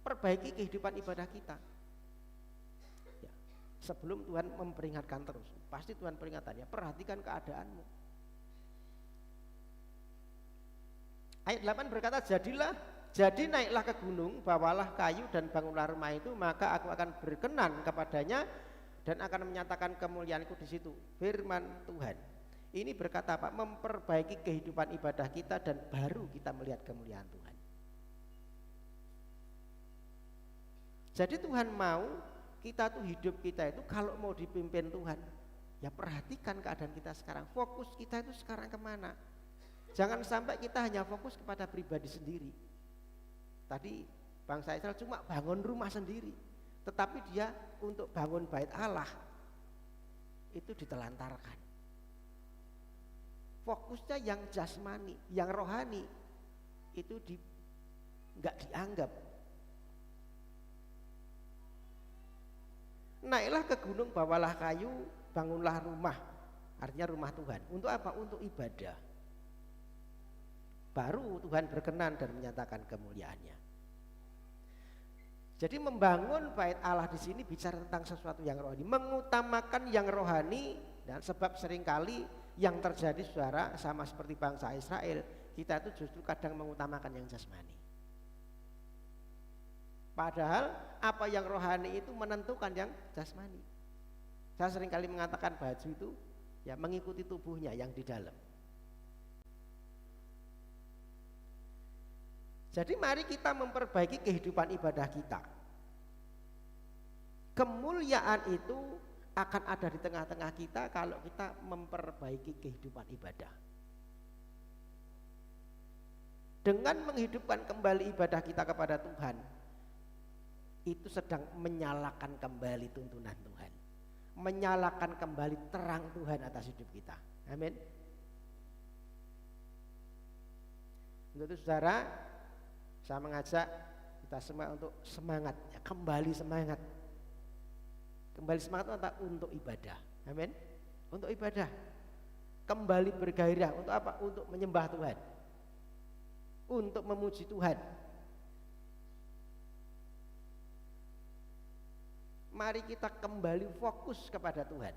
Perbaiki kehidupan ibadah kita. Ya, sebelum Tuhan memperingatkan terus, pasti Tuhan peringatannya, perhatikan keadaanmu. Ayat 8 berkata, jadi naiklah ke gunung, bawalah kayu dan bangunlah rumah itu, maka aku akan berkenan kepadanya dan akan menyatakan kemuliaanku di situ. Firman Tuhan ini berkata apa? Memperbaiki kehidupan ibadah kita dan baru kita melihat kemuliaan Tuhan. Jadi Tuhan mau kita tuh hidup kita itu kalau mau dipimpin Tuhan, ya perhatikan keadaan kita sekarang. Fokus kita itu sekarang kemana? Jangan sampai kita hanya fokus kepada pribadi sendiri. Tadi bangsa Israel cuma bangun rumah sendiri, tetapi dia untuk bangun bait Allah itu ditelantarkan. Fokusnya yang jasmani, yang rohani itu nggak dianggap. Naiklah ke gunung, bawalah kayu, bangunlah rumah. Artinya rumah Tuhan. Untuk apa? Untuk ibadah. Baru Tuhan berkenan dan menyatakan kemuliaannya. Jadi membangun bait Allah di sini bicara tentang sesuatu yang rohani, mengutamakan yang rohani. Dan sebab seringkali yang terjadi, saudara, sama seperti bangsa Israel, kita itu justru kadang mengutamakan yang jasmani. Padahal apa yang rohani itu menentukan yang jasmani. Saya seringkali mengatakan baju itu ya mengikuti tubuhnya yang di dalam. Jadi mari kita memperbaiki kehidupan ibadah kita. Kemuliaan itu akan ada di tengah-tengah kita kalau kita memperbaiki kehidupan ibadah. Dengan menghidupkan kembali ibadah kita kepada Tuhan, itu sedang menyalakan kembali tuntunan Tuhan, menyalakan kembali terang Tuhan atas hidup kita. Amin. Untuk itu, saudara, saya mengajak kita semua untuk semangat, ya, kembali semangat. Kembali semangat untuk ibadah. Amin. Untuk ibadah. Kembali bergairah untuk apa? Untuk menyembah Tuhan. Untuk memuji Tuhan. Mari kita kembali fokus kepada Tuhan.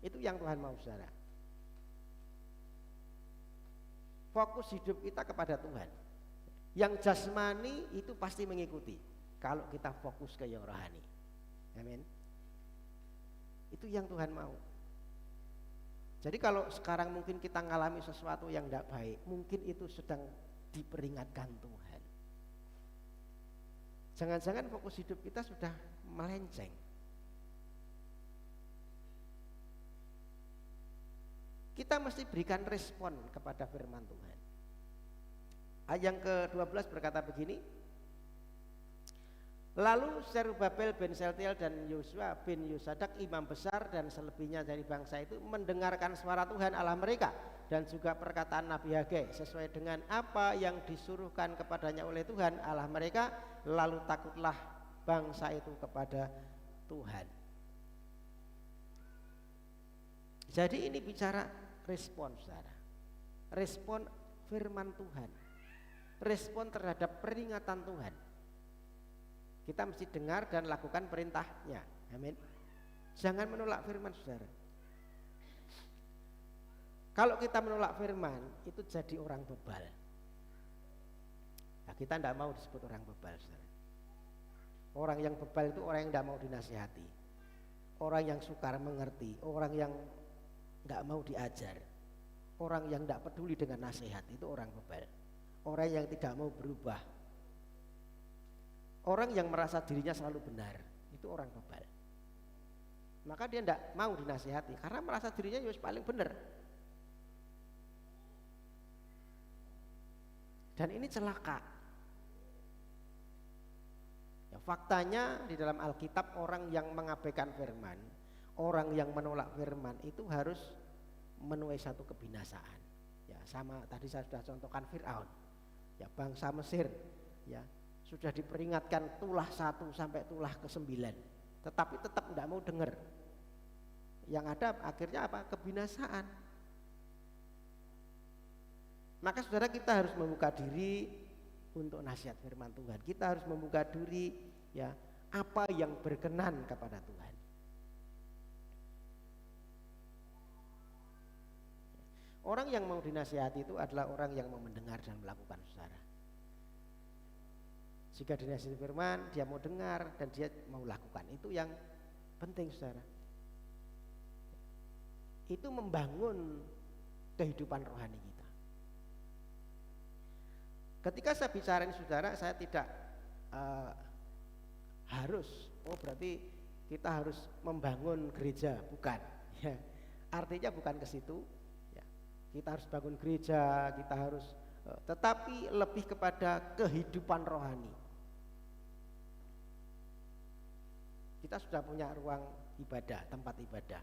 Itu yang Tuhan mau, saudara. Fokus hidup kita kepada Tuhan. Yang jasmani itu pasti mengikuti kalau kita fokus ke yang rohani. Amin. Itu yang Tuhan mau. Jadi kalau sekarang mungkin kita mengalami sesuatu yang tidak baik, mungkin itu sedang diperingatkan Tuhan. Jangan-jangan fokus hidup kita sudah melenceng. Kita mesti berikan respon kepada firman Tuhan. Ayat yang ke-12 berkata begini. Lalu Zerubabel bin Sealtiel dan Yosua bin Yosadak imam besar dan selebihnya dari bangsa itu mendengarkan suara Tuhan Allah mereka dan juga perkataan Nabi Hagai sesuai dengan apa yang disuruhkan kepadanya oleh Tuhan Allah mereka, lalu takutlah bangsa itu kepada Tuhan. Jadi ini bicara respon, saudara. Respon firman Tuhan. Respon terhadap peringatan Tuhan. Kita mesti dengar dan lakukan perintahnya. Amin. Jangan menolak firman, saudara. Kalau kita menolak firman, itu jadi orang bebal. Nah, kita tidak mau disebut orang bebal, saudara. Orang yang bebal itu orang yang tidak mau dinasihati, orang yang sukar mengerti, orang yang nggak mau diajar, orang yang tidak peduli dengan nasihat, itu orang bebal. Orang yang tidak mau berubah, orang yang merasa dirinya selalu benar, itu orang bebal. Maka dia tidak mau dinasihati karena merasa dirinya yang paling benar. Dan ini celaka. Ya, faktanya di dalam Alkitab orang yang mengabaikan firman, orang yang menolak firman itu harus menuai satu kebinasaan. Ya, sama tadi saya sudah contohkan Firaun. Ya, bangsa Mesir ya sudah diperingatkan tulah 1 sampai tulah ke-9, tetapi tetap tidak mau dengar. Yang ada akhirnya apa? Kebinasaan. Maka saudara, kita harus membuka diri untuk nasihat firman Tuhan. Kita harus membuka diri ya apa yang berkenan kepada Tuhan. Orang yang mau dinasihati itu adalah orang yang mau mendengar dan melakukan, saudara. Jika dinasihati firman, dia mau dengar dan dia mau lakukan. Itu yang penting, saudara. Itu membangun kehidupan rohani kita. Ketika saya bicara ini, saudara, saya tidak harus, berarti kita harus membangun gereja, bukan. Ya, artinya bukan ke situ. Ya, kita harus bangun gereja, kita harus, tetapi lebih kepada kehidupan rohani. Kita sudah punya ruang ibadah, tempat ibadah.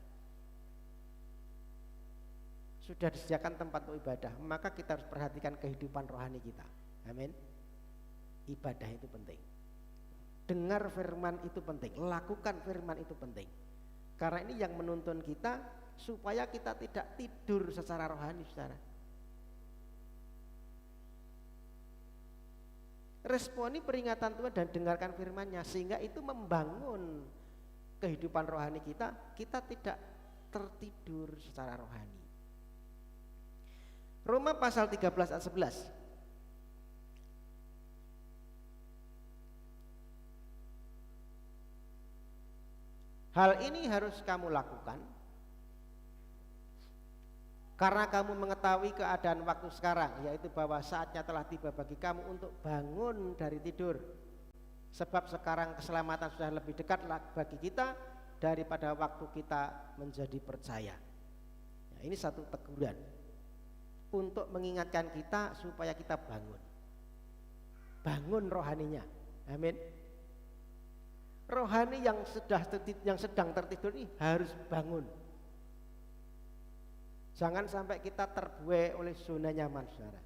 Sudah disediakan tempat untuk ibadah, maka kita harus perhatikan kehidupan rohani kita. Amin. Ibadah itu penting. Dengar firman itu penting, lakukan firman itu penting. Karena ini yang menuntun kita supaya kita tidak tidur secara rohani, saudara. Responi peringatan Tuhan dan dengarkan firman-Nya, sehingga itu membangun kehidupan rohani kita. Kita tidak tertidur secara rohani. Roma pasal 13 ayat 11. Hal ini harus kamu lakukan karena kamu mengetahui keadaan waktu sekarang, yaitu bahwa saatnya telah tiba bagi kamu untuk bangun dari tidur. Sebab sekarang keselamatan sudah lebih dekat bagi kita daripada waktu kita menjadi percaya. Ya, ini satu teguran untuk mengingatkan kita supaya kita bangun rohaninya. Amin. Rohani yang sedang tertidur ini harus bangun. Jangan sampai kita terbuai oleh zona nyaman, saudara.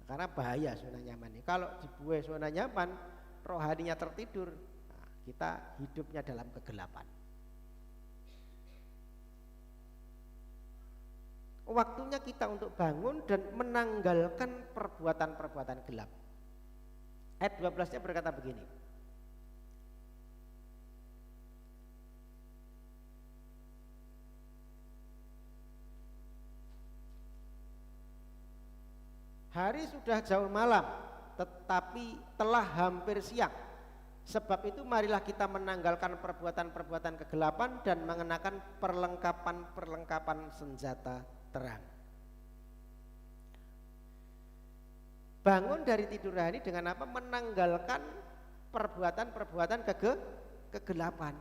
Karena bahaya zona nyaman ini. Kalau dibuai zona nyaman, rohaninya tertidur, nah, kita hidupnya dalam kegelapan. Waktunya kita untuk bangun dan menanggalkan perbuatan-perbuatan gelap. Ayat 12-nya berkata begini. Hari sudah jauh malam, tetapi telah hampir siang. Sebab itu marilah kita menanggalkan perbuatan-perbuatan kegelapan dan mengenakan perlengkapan-perlengkapan senjata terang. Bangun dari tidur rohani dengan apa? Menanggalkan perbuatan-perbuatan kegelapan.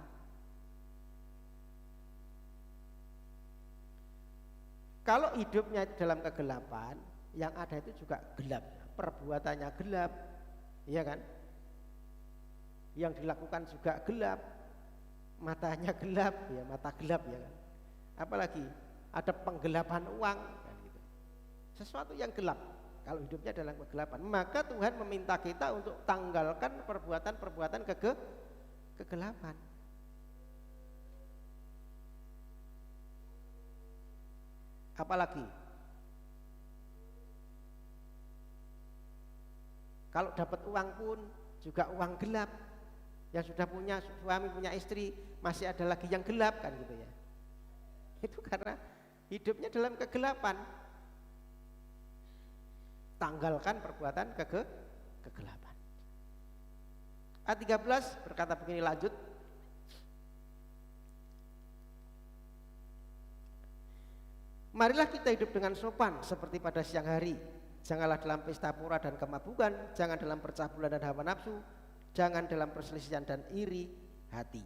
Kalau hidupnya dalam kegelapan, yang ada itu juga gelap, perbuatannya gelap, iya kan? Yang dilakukan juga gelap, matanya gelap, ya mata gelap, ya kan? Apalagi ada penggelapan uang, kan gitu. Sesuatu yang gelap. Kalau hidupnya dalam kegelapan, maka Tuhan meminta kita untuk tanggalkan perbuatan-perbuatan kegelapan. Apalagi kalau dapat uang pun juga uang gelap. Yang sudah punya suami, punya istri, masih ada lagi yang gelap, kan gitu ya. Itu karena hidupnya dalam kegelapan. Tanggalkan perbuatan kegelapan. Ayat 13 berkata begini, lanjut. Marilah kita hidup dengan sopan seperti pada siang hari. Janganlah dalam pesta pora dan kemabukan, jangan dalam percabulan dan hawa nafsu, jangan dalam perselisihan dan iri hati.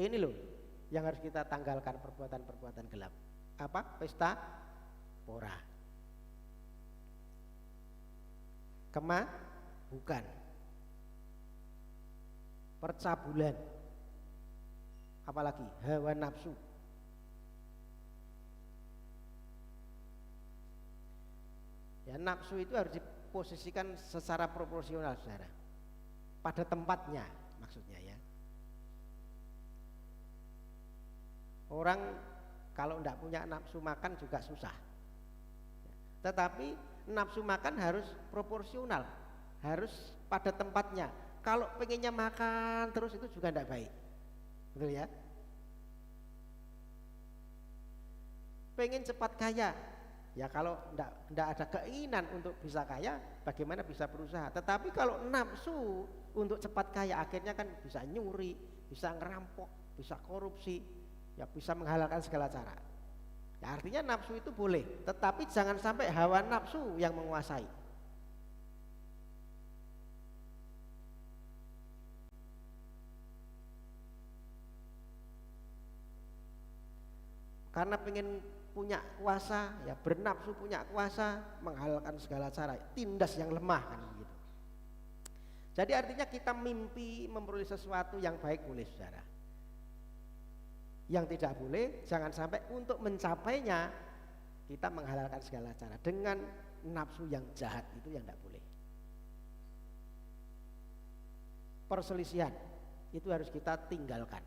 Ini loh yang harus kita tanggalkan, perbuatan-perbuatan gelap. Apa? Pesta pora. Bukan. Percabulan. Apalagi hawa nafsu. Ya, nafsu itu harus diposisikan secara proporsional, saudara. Pada tempatnya maksudnya ya. Orang kalau tidak punya nafsu makan juga susah. Tetapi nafsu makan harus proporsional, harus pada tempatnya. Kalau pengennya makan terus itu juga tidak baik. Betul ya? Pengen cepat kaya, ya kalau tidak ada keinginan untuk bisa kaya, bagaimana bisa berusaha? Tetapi kalau nafsu untuk cepat kaya, akhirnya kan bisa nyuri, bisa ngerampok, bisa korupsi, ya bisa menghalalkan segala cara. Ya, artinya nafsu itu boleh, tetapi jangan sampai hawa nafsu yang menguasai. Karena pengen punya kuasa, ya bernafsu punya kuasa, menghalalkan segala cara, tindas yang lemah kan begitu. Jadi artinya kita mimpi memperoleh sesuatu yang baik boleh, saudara. Yang tidak boleh, jangan sampai untuk mencapainya kita menghalalkan segala cara dengan nafsu yang jahat, itu yang tidak boleh. Perselisihan itu harus kita tinggalkan.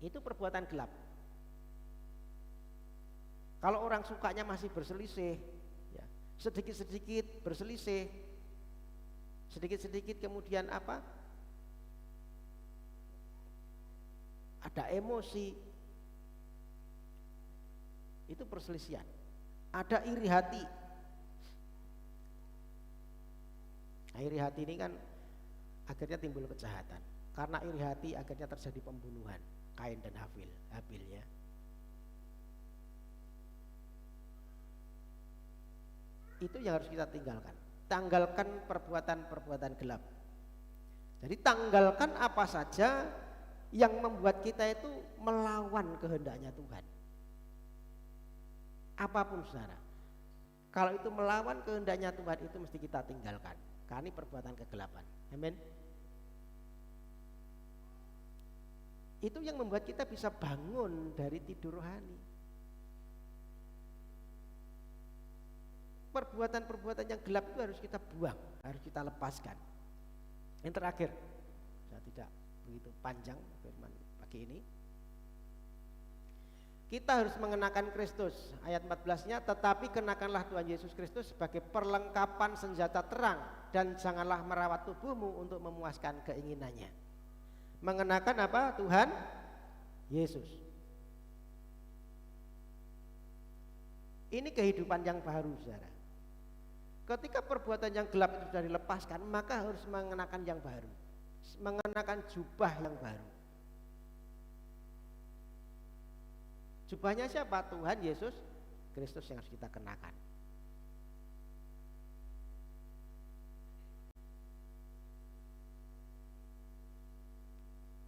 Itu perbuatan gelap. Kalau orang sukanya masih berselisih, ya, sedikit-sedikit berselisih, sedikit-sedikit kemudian apa? Ada emosi, itu perselisihan. Ada iri hati. Nah, iri hati ini kan akhirnya timbul kejahatan. Karena iri hati akhirnya terjadi pembunuhan Kain dan Habil ya. Itu yang harus kita tinggalkan. Tanggalkan perbuatan-perbuatan gelap. Jadi tanggalkan apa saja yang membuat kita itu melawan kehendaknya Tuhan. Apapun, saudara. Kalau itu melawan kehendaknya Tuhan, itu mesti kita tinggalkan. Karena ini perbuatan kegelapan. Amin. Itu yang membuat kita bisa bangun dari tidur rohani. Perbuatan-perbuatan yang gelap itu harus kita buang, harus kita lepaskan. Yang terakhir, saya tidak begitu panjang firman pagi ini. Kita harus mengenakan Kristus. Ayat 14-nya, tetapi kenakanlah Tuhan Yesus Kristus sebagai perlengkapan senjata terang, dan janganlah merawat tubuhmu untuk memuaskan keinginannya. Mengenakan apa? Tuhan Yesus. Ini kehidupan yang baru, saudara. Ketika perbuatan yang gelap itu sudah dilepaskan, maka harus mengenakan yang baru, mengenakan jubah yang baru. Jubahnya siapa? Tuhan Yesus Kristus yang harus kita kenakan.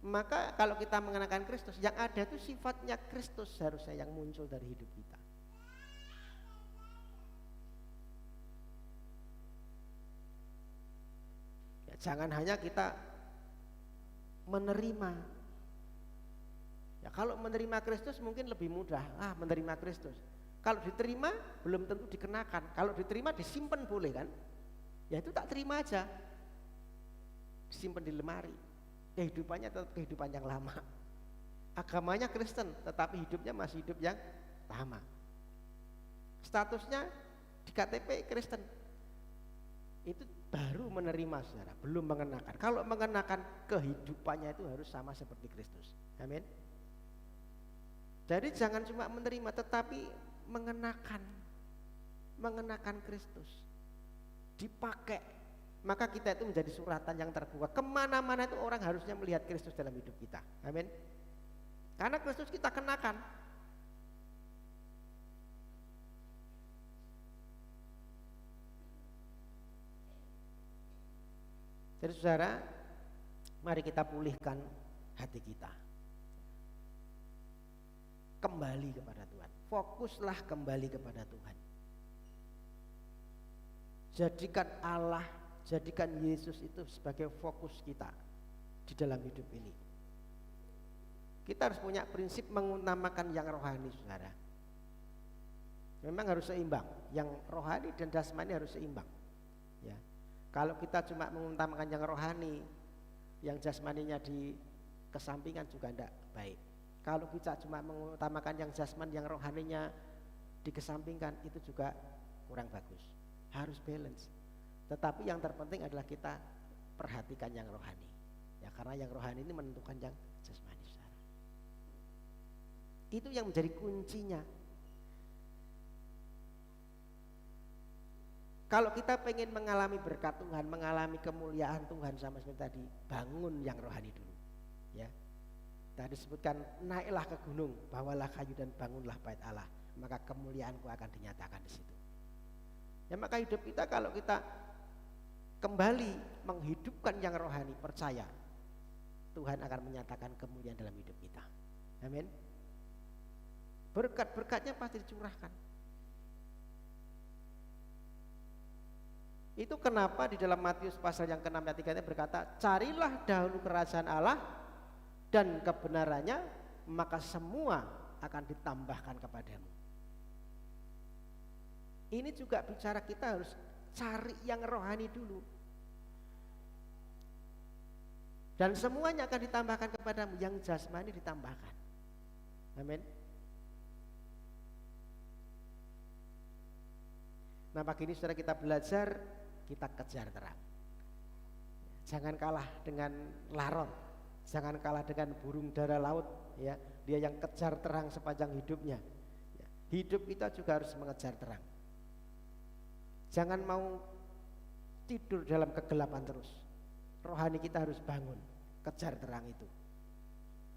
Maka kalau kita mengenakan Kristus, yang ada itu sifatnya Kristus seharusnya yang muncul dari hidup kita. Jangan hanya kita menerima. Ya, kalau menerima Kristus mungkin lebih mudah. Menerima Kristus. Kalau diterima belum tentu dikenakan. Kalau diterima disimpan boleh kan? Ya itu tak terima aja. Disimpan di lemari. Kehidupannya tetap kehidupan yang lama. Agamanya Kristen, tetapi hidupnya masih hidup yang lama. Statusnya di KTP Kristen. Itu baru menerima, saudara, belum mengenakan. Kalau mengenakan, kehidupannya itu harus sama seperti Kristus. Amin. Jadi jangan cuma menerima, tetapi mengenakan Kristus, dipakai. Maka kita itu menjadi suratan yang terbuka. Kemana-mana itu orang harusnya melihat Kristus dalam hidup kita. Amin. Karena Kristus kita kenakan. Jadi saudara, mari kita pulihkan hati kita. kembali kepada Tuhan. Fokuslah kembali kepada Tuhan. Jadikan Allah, jadikan Yesus itu sebagai fokus kita di dalam hidup ini. Kita harus punya prinsip mengutamakan yang rohani, saudara. Memang harus seimbang, yang rohani dan jasmani harus seimbang. Ya. Kalau kita cuma mengutamakan yang rohani, yang jasmaninya dikesampingkan juga tidak baik. Kalau kita cuma mengutamakan yang jasmani, yang rohaninya dikesampingkan, itu juga kurang bagus. Harus balance. Tetapi yang terpenting adalah kita perhatikan yang rohani. Ya, karena yang rohani ini menentukan yang jasmani, saudara. Itu yang menjadi kuncinya. Kalau kita pengen mengalami berkat Tuhan, mengalami kemuliaan Tuhan sama seperti tadi, bangun yang rohani dulu. Ya, tadi disebutkan naiklah ke gunung, bawalah kayu dan bangunlah bait Allah, maka kemuliaanku akan dinyatakan di situ. Ya, maka hidup kita kalau kita kembali menghidupkan yang rohani, percaya Tuhan akan menyatakan kemuliaan dalam hidup kita. Amin. Berkat-berkatnya pasti dicurahkan. Itu kenapa di dalam Matius pasal yang ke-6 ayat 3 berkata, carilah dahulu kerajaan Allah dan kebenarannya, maka semua akan ditambahkan kepadamu. Ini juga bicara kita harus cari yang rohani dulu. Dan semuanya akan ditambahkan kepadamu, yang jasmani ditambahkan. Amin. Nah, pagi ini saudara kita belajar, kita kejar terang. Jangan kalah dengan laron, jangan kalah dengan burung dara laut, ya. Dia yang kejar terang sepanjang hidupnya. Ya. Hidup kita juga harus mengejar terang. Jangan mau tidur dalam kegelapan terus. Rohani kita harus bangun, kejar terang itu.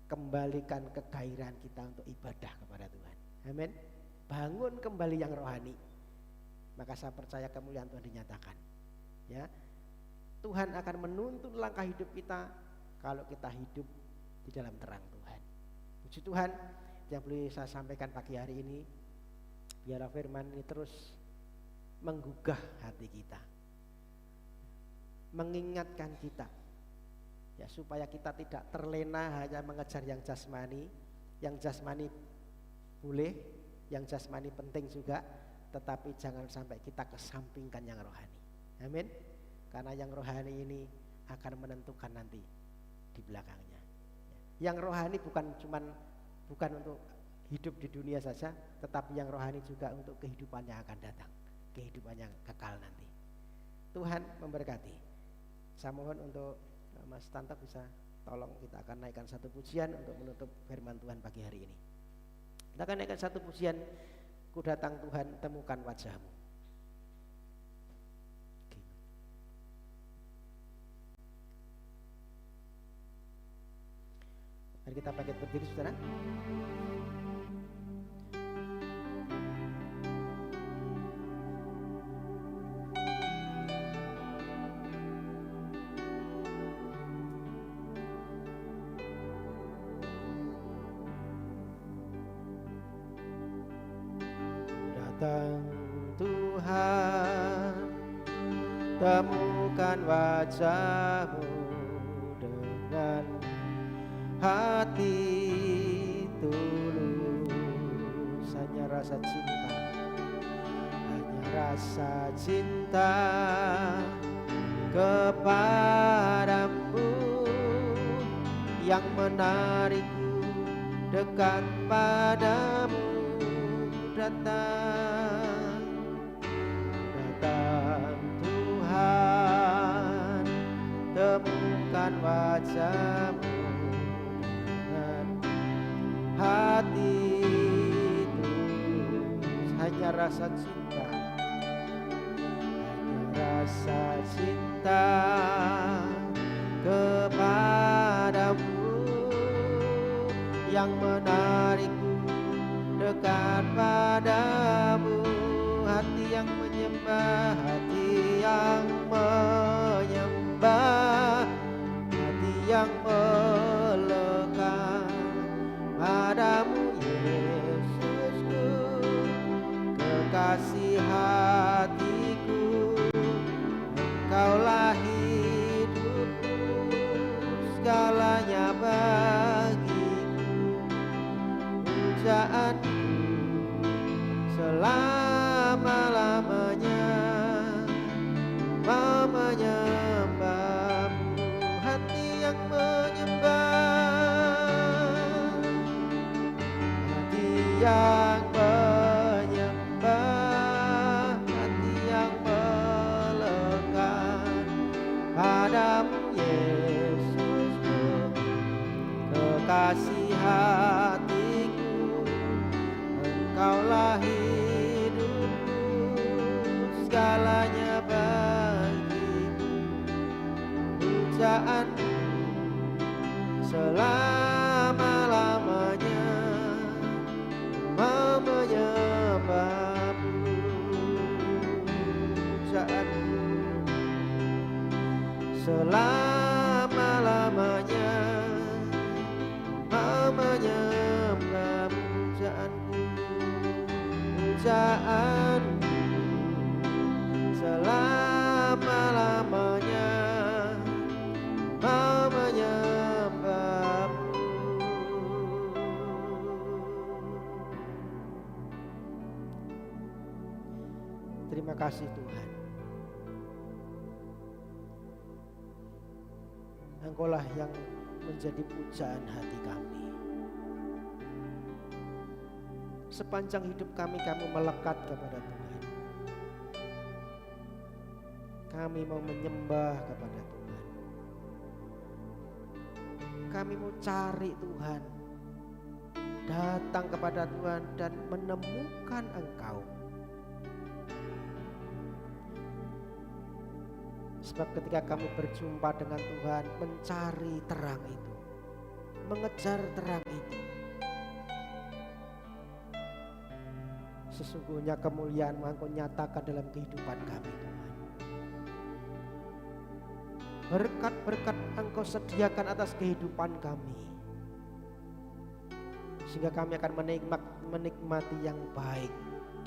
Kembalikan kegairahan kita untuk ibadah kepada Tuhan. Amin. Bangun kembali yang rohani. Maka saya percaya kemuliaan Tuhan dinyatakan. Ya, Tuhan akan menuntun langkah hidup kita kalau kita hidup di dalam terang Tuhan. Puji Tuhan, yang boleh saya sampaikan pagi hari ini, biarlah firman ini terus menggugah hati kita, mengingatkan kita, ya, supaya kita tidak terlena hanya mengejar yang jasmani. Yang jasmani boleh, yang jasmani penting juga, tetapi jangan sampai kita kesampingkan yang rohani. Amin. Karena yang rohani ini akan menentukan nanti di belakangnya. Yang rohani bukan untuk hidup di dunia saja, tetapi yang rohani juga untuk kehidupan yang akan datang, kehidupan yang kekal nanti. Tuhan memberkati. Saya mohon untuk Mas Tanto bisa tolong, kita akan naikkan satu pujian untuk menutup firman Tuhan pagi hari ini. Kita akan naikkan satu pujian, Ku datang Tuhan, temukan wajahmu. Mari kita bangkit berdiri, saudara. Datang Tuhan, temukan wajahmu dengan hati tulus, hanya rasa cinta, hanya rasa cinta kepadamu yang menarikku dekat padamu. Datang Tuhan, temukan wajahmu dengan hati tulus, hanya rasa cinta, hanya rasa cinta kepadamu yang menarikku dekat padamu. Hati yang menyembah, hati yang menyembah, hati yang melekat padamu, Yesus. segalanya bagiku, pujaanku selama-lamanya, mau menyembahmu, hati yang menyembah, hati yang menyembah, hati yang melekat padamu Yesusku, kekasih hatiku, Engkaulah hidupku, segalanya bagiku, pujaanmu selama-lamanya, mau menyembahmu, pujaanmu selama-lamanya, mau menyembahmu, pujaanku, pujaanmu selama-lamanya, mau menyembahmu. Terima kasih Tuhan, Engkaulah yang menjadi pujaan hati kami. Sepanjang hidup kami melekat kepada Tuhan. Kami mau menyembah kepada Tuhan. Kami mau cari Tuhan, datang kepada Tuhan dan menemukan Engkau. Sebab ketika kami berjumpa dengan Tuhan, mencari terang itu, mengejar terang itu, sesungguhnya kemuliaan-Mu Engkau nyatakan dalam kehidupan kami Tuhan. Berkat-berkat Engkau sediakan atas kehidupan kami, sehingga kami akan menikmati yang baik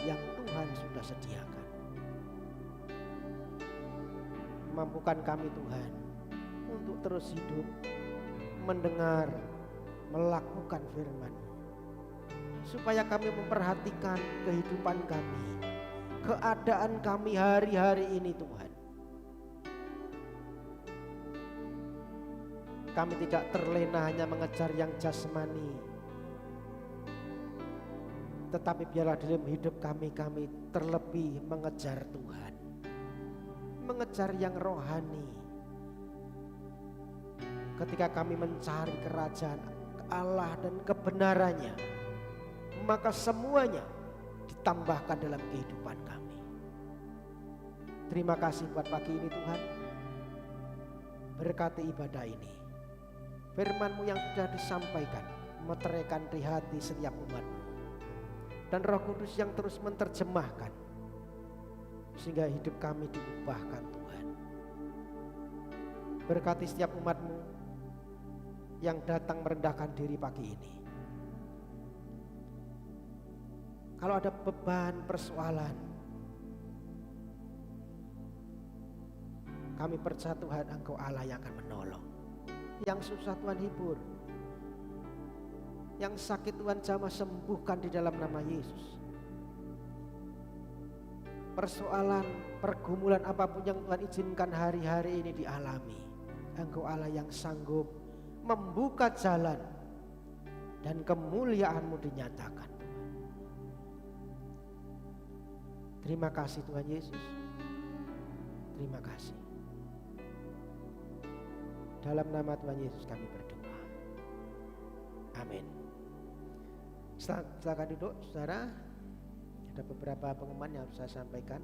yang Tuhan sudah sediakan. Mampukan kami Tuhan untuk terus hidup, mendengar, melakukan firman-Mu, supaya kami memperhatikan kehidupan kami, keadaan kami hari-hari ini Tuhan. Kami tidak terlena hanya mengejar yang jasmani, tetapi biarlah dalam hidup kami terlebih mengejar Tuhan, mengejar yang rohani. Ketika kami mencari kerajaan Allah dan kebenarannya, maka semuanya ditambahkan dalam kehidupan kami. Terima kasih buat pagi ini Tuhan. Berkati ibadah ini, firman-Mu yang sudah disampaikan meteraikan di hati setiap umat-Mu, dan Roh Kudus yang terus menerjemahkan sehingga hidup kami diubahkan Tuhan. Berkati setiap umat-Mu yang datang merendahkan diri pagi ini. Kalau ada beban, persoalan, kami percaya Tuhan Engkau Allah yang akan menolong. Yang susah Tuhan hibur, yang sakit Tuhan jamah sembuhkan di dalam nama Yesus. Persoalan, pergumulan apapun yang Tuhan izinkan hari-hari ini dialami, Engkau Allah yang sanggup membuka jalan dan kemuliaan-Mu dinyatakan. Terima kasih Tuhan Yesus. Terima kasih. Dalam nama Tuhan Yesus kami berdoa. Amin. Silakan duduk saudara. Ada beberapa pengumuman yang harus saya sampaikan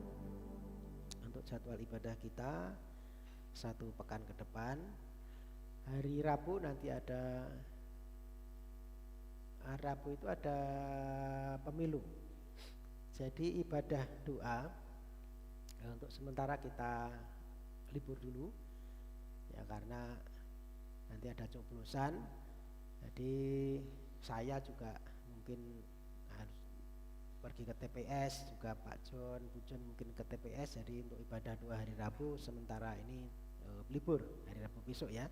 untuk jadwal ibadah kita 1 pekan ke depan. Hari Rabu nanti ada, Rabu itu ada pemilu. Jadi ibadah doa untuk sementara kita libur dulu ya, karena nanti ada coblosan. Jadi saya juga mungkin harus pergi ke TPS, juga Pak John, Bu John mungkin ke TPS. Jadi untuk ibadah doa hari Rabu sementara ini libur hari Rabu besok ya.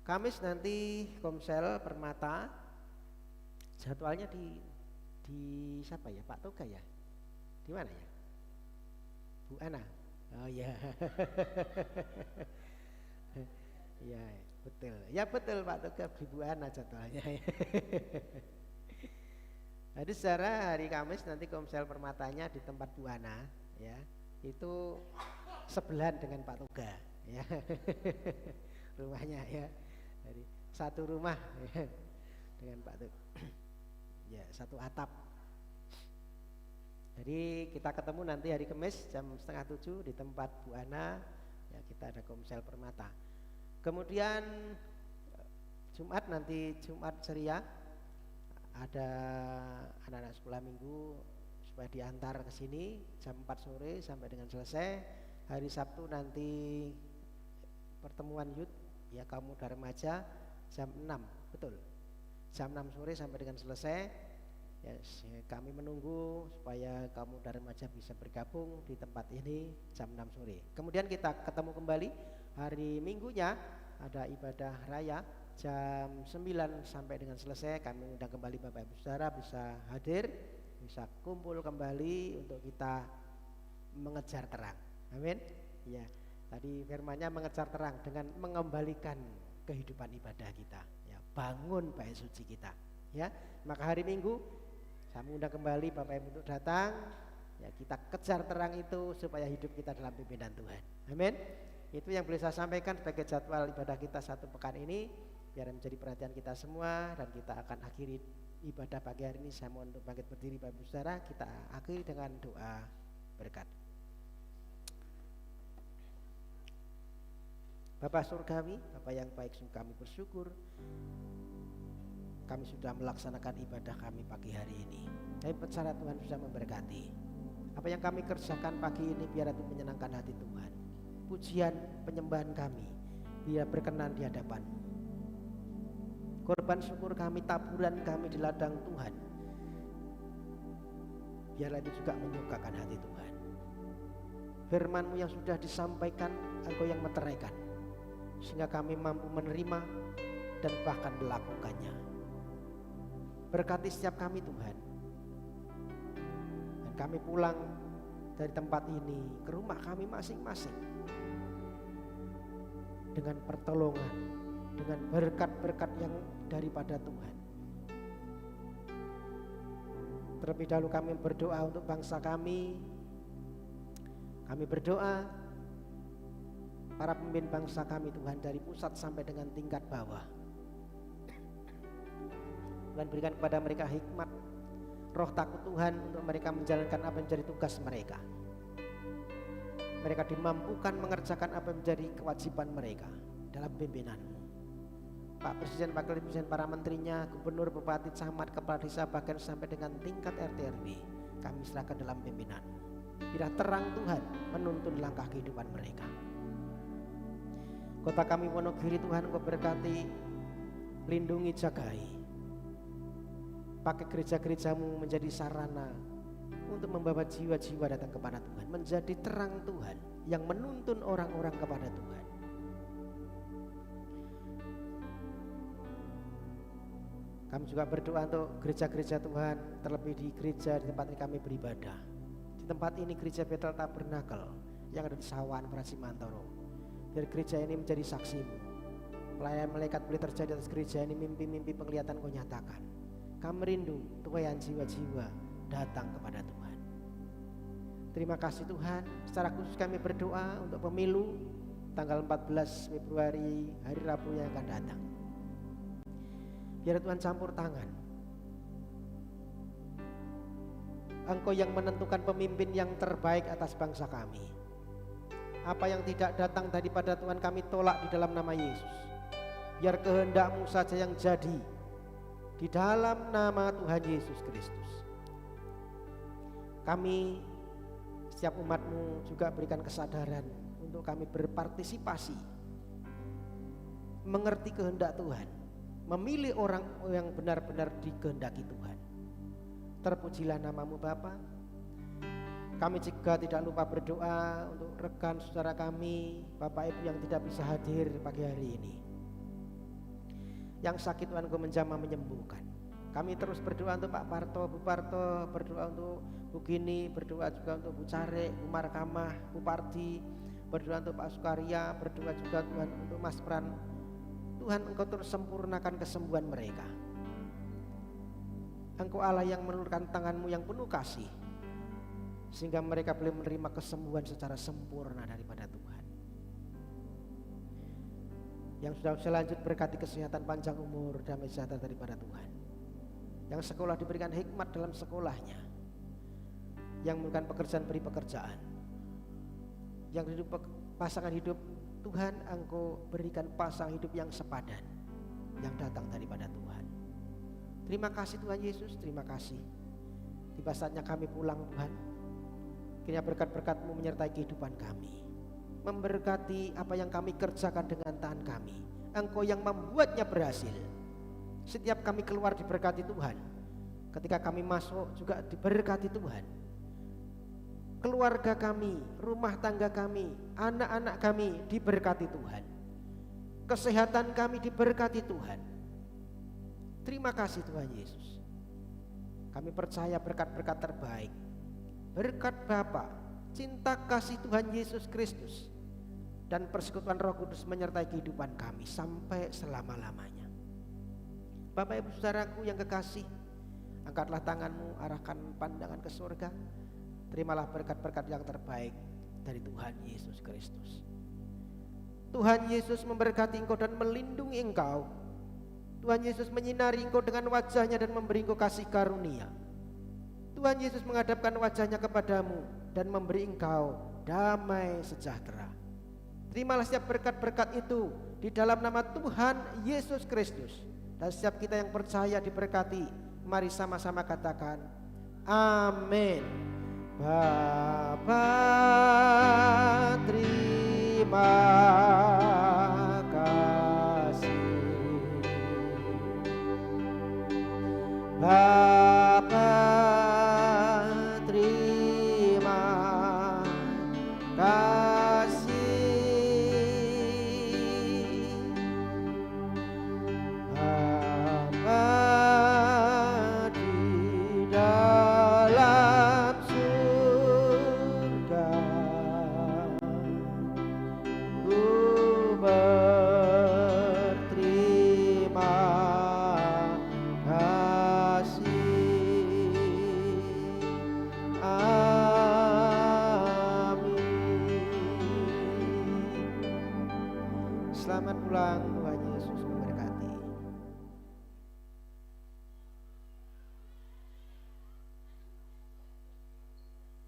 Kamis nanti Komsel Permata, jadwalnya di siapa ya, Pak Toga ya? Di mana ya? Bu Ana. Oh ya. Ya betul. Ya betul Pak Toga, di Bu Ana jadwalnya. Jadi secara hari Kamis nanti Komsel Permatanya di tempat Bu Ana, ya. Itu sebelahan dengan Pak Toga, ya. Rumahnya ya. Dari satu rumah ya, dengan Pak Toga. Ya, satu atap. Jadi kita ketemu nanti hari Kamis jam 6:30 di tempat Bu Ana. Ya, kita ada Komsel Permata. Kemudian Jumat nanti Jumat ceria, ada anak-anak sekolah minggu supaya diantar ke sini jam 4 sore sampai dengan selesai. Hari Sabtu nanti pertemuan youth ya, kaum muda remaja jam 6, betul. Jam 6 sore sampai dengan selesai. Yes, kami menunggu supaya kaum muda remaja bisa bergabung di tempat ini jam 6 sore. Kemudian kita ketemu kembali hari Minggunya, ada ibadah raya jam 9 sampai dengan selesai. Kami undang kembali Bapak Ibu Saudara bisa hadir, bisa kumpul kembali untuk kita mengejar terang. Amin. Ya, tadi firman-Nya mengejar terang dengan mengembalikan kehidupan ibadah kita. Ya, bangun bait suci kita. Ya, maka hari Minggu saya mengundang kembali Bapak Ibu untuk datang. Ya, kita kejar terang itu supaya hidup kita dalam pimpinan Tuhan. Amin. Itu yang boleh saya sampaikan sebagai jadwal ibadah kita satu pekan ini, biar menjadi perhatian kita semua. Dan kita akan akhiri ibadah pagi hari ini. Saya mohon untuk bangkit berdiri Bapak Ibu Saudara. Kita akhiri dengan doa berkat. Bapak Surgawi, Bapak yang baik, sungguh kami bersyukur kami sudah melaksanakan ibadah kami pagi hari ini. Kami percaya Tuhan sudah memberkati. Apa yang kami kerjakan pagi ini biar itu menyenangkan hati Tuhan. Pujian penyembahan kami biar berkenan di hadapan-Mu. Korban syukur kami, taburan kami di ladang Tuhan, biarlah itu juga menyukakan hati Tuhan. Firman-Mu yang sudah disampaikan, Engkau yang meteraikan, sehingga kami mampu menerima dan bahkan melakukannya. Berkati setiap kami Tuhan. Dan kami pulang dari tempat ini ke rumah kami masing-masing dengan pertolongan, dengan berkat-berkat yang daripada Tuhan. Terlebih dahulu kami berdoa untuk bangsa kami. Kami berdoa para pemimpin bangsa kami Tuhan, dari pusat sampai dengan tingkat bawah. Tuhan berikan kepada mereka hikmat, roh takut Tuhan untuk mereka menjalankan apa yang menjadi tugas mereka. Mereka dimampukan mengerjakan apa yang menjadi kewajiban mereka dalam pimpinan-Mu. Pak Presiden, Wakil Presiden, para menterinya, gubernur, bupati, camat, kepala desa, bahkan sampai dengan tingkat RT RW, kami serahkan dalam pimpinan-Mu. Biar terang Tuhan menuntun langkah kehidupan mereka. Kota kami Wonogiri Tuhan, Engkau berkati, lindungi, jagai. Pakai gereja-gereja-Mu menjadi sarana untuk membawa jiwa-jiwa datang kepada Tuhan, menjadi terang Tuhan yang menuntun orang-orang kepada Tuhan. Kami juga berdoa untuk gereja-gereja Tuhan, terlebih di gereja di tempat ini kami beribadah. Di tempat ini gereja Betel Tabernakel yang ada di Sawan Pracimantoro. Biar gereja ini menjadi saksi-Mu. Pelayanan malaikat boleh terjadi atas gereja ini, mimpi-mimpi penglihatan Kau nyatakan. Kami rindu tuayan jiwa-jiwa datang kepada Tuhan. Terima kasih Tuhan. Secara khusus kami berdoa untuk pemilu tanggal 14 Februari hari Rabu yang akan datang. Biar Tuhan campur tangan. Engkau yang menentukan pemimpin yang terbaik atas bangsa kami. Apa yang tidak datang daripada Tuhan kami tolak di dalam nama Yesus. Biar kehendak-Mu saja yang jadi. Di dalam nama Tuhan Yesus Kristus. Kami setiap umat-Mu juga berikan kesadaran untuk kami berpartisipasi, mengerti kehendak Tuhan, memilih orang yang benar-benar dikehendaki Tuhan. Terpujilah nama-Mu Bapa. Kami juga tidak lupa berdoa untuk rekan saudara kami, Bapak Ibu yang tidak bisa hadir pagi hari ini. yang sakit Tuhan Engkau menjamah menyembuhkan. Kami terus berdoa untuk Pak Parto, Bu Parto, berdoa untuk Bu Gini, berdoa juga untuk Bu Care, Bu Markamah, Bu Pardi, berdoa untuk Pak Sukarya, berdoa juga Tuhan untuk Mas Pran. Tuhan Engkau terus sempurnakan kesembuhan mereka. Engkau Allah yang menurunkan tangan-Mu yang penuh kasih, sehingga mereka boleh menerima kesembuhan secara sempurna daripada Tuhan. Yang sudah lanjut berkati kesehatan panjang umur, damai sejahtera daripada Tuhan. Yang sekolah diberikan hikmat dalam sekolahnya, yang memberikan pekerjaan beri pekerjaan, yang hidup pasangan hidup Tuhan Engkau berikan pasangan hidup yang sepadan, yang datang daripada Tuhan. Terima kasih Tuhan Yesus, terima kasih. Tiba saatnya kami pulang Tuhan. Kiranya berkat-berkat-Mu menyertai kehidupan kami, memberkati apa yang kami kerjakan dengan tangan kami. Engkau yang membuatnya berhasil. Setiap kami keluar diberkati Tuhan, ketika kami masuk juga diberkati Tuhan. Keluarga kami, rumah tangga kami, anak-anak kami diberkati Tuhan. Kesehatan kami diberkati Tuhan. Terima kasih Tuhan Yesus. Kami percaya berkat-berkat terbaik, berkat Bapa, cinta kasih Tuhan Yesus Kristus, dan persekutuan Roh Kudus menyertai kehidupan kami sampai selama-lamanya. Bapak Ibu Saudaraku yang kekasih, angkatlah tangan-Mu, arahkan pandangan ke surga. Terimalah berkat-berkat yang terbaik dari Tuhan Yesus Kristus. Tuhan Yesus memberkati engkau dan melindungi engkau. Tuhan Yesus menyinari engkau dengan wajahnya dan memberi engkau kasih karunia. Tuhan Yesus menghadapkan wajahnya kepadamu dan memberi engkau damai sejahtera. Terimalah setiap berkat-berkat itu di dalam nama Tuhan Yesus Kristus. Dan setiap kita yang percaya diberkati, mari sama-sama katakan amin. Bapa, terima kasih. Bapa, terima kasih. Bapa di dalam surga, ku berterima kasih. Amin. Selamat pulang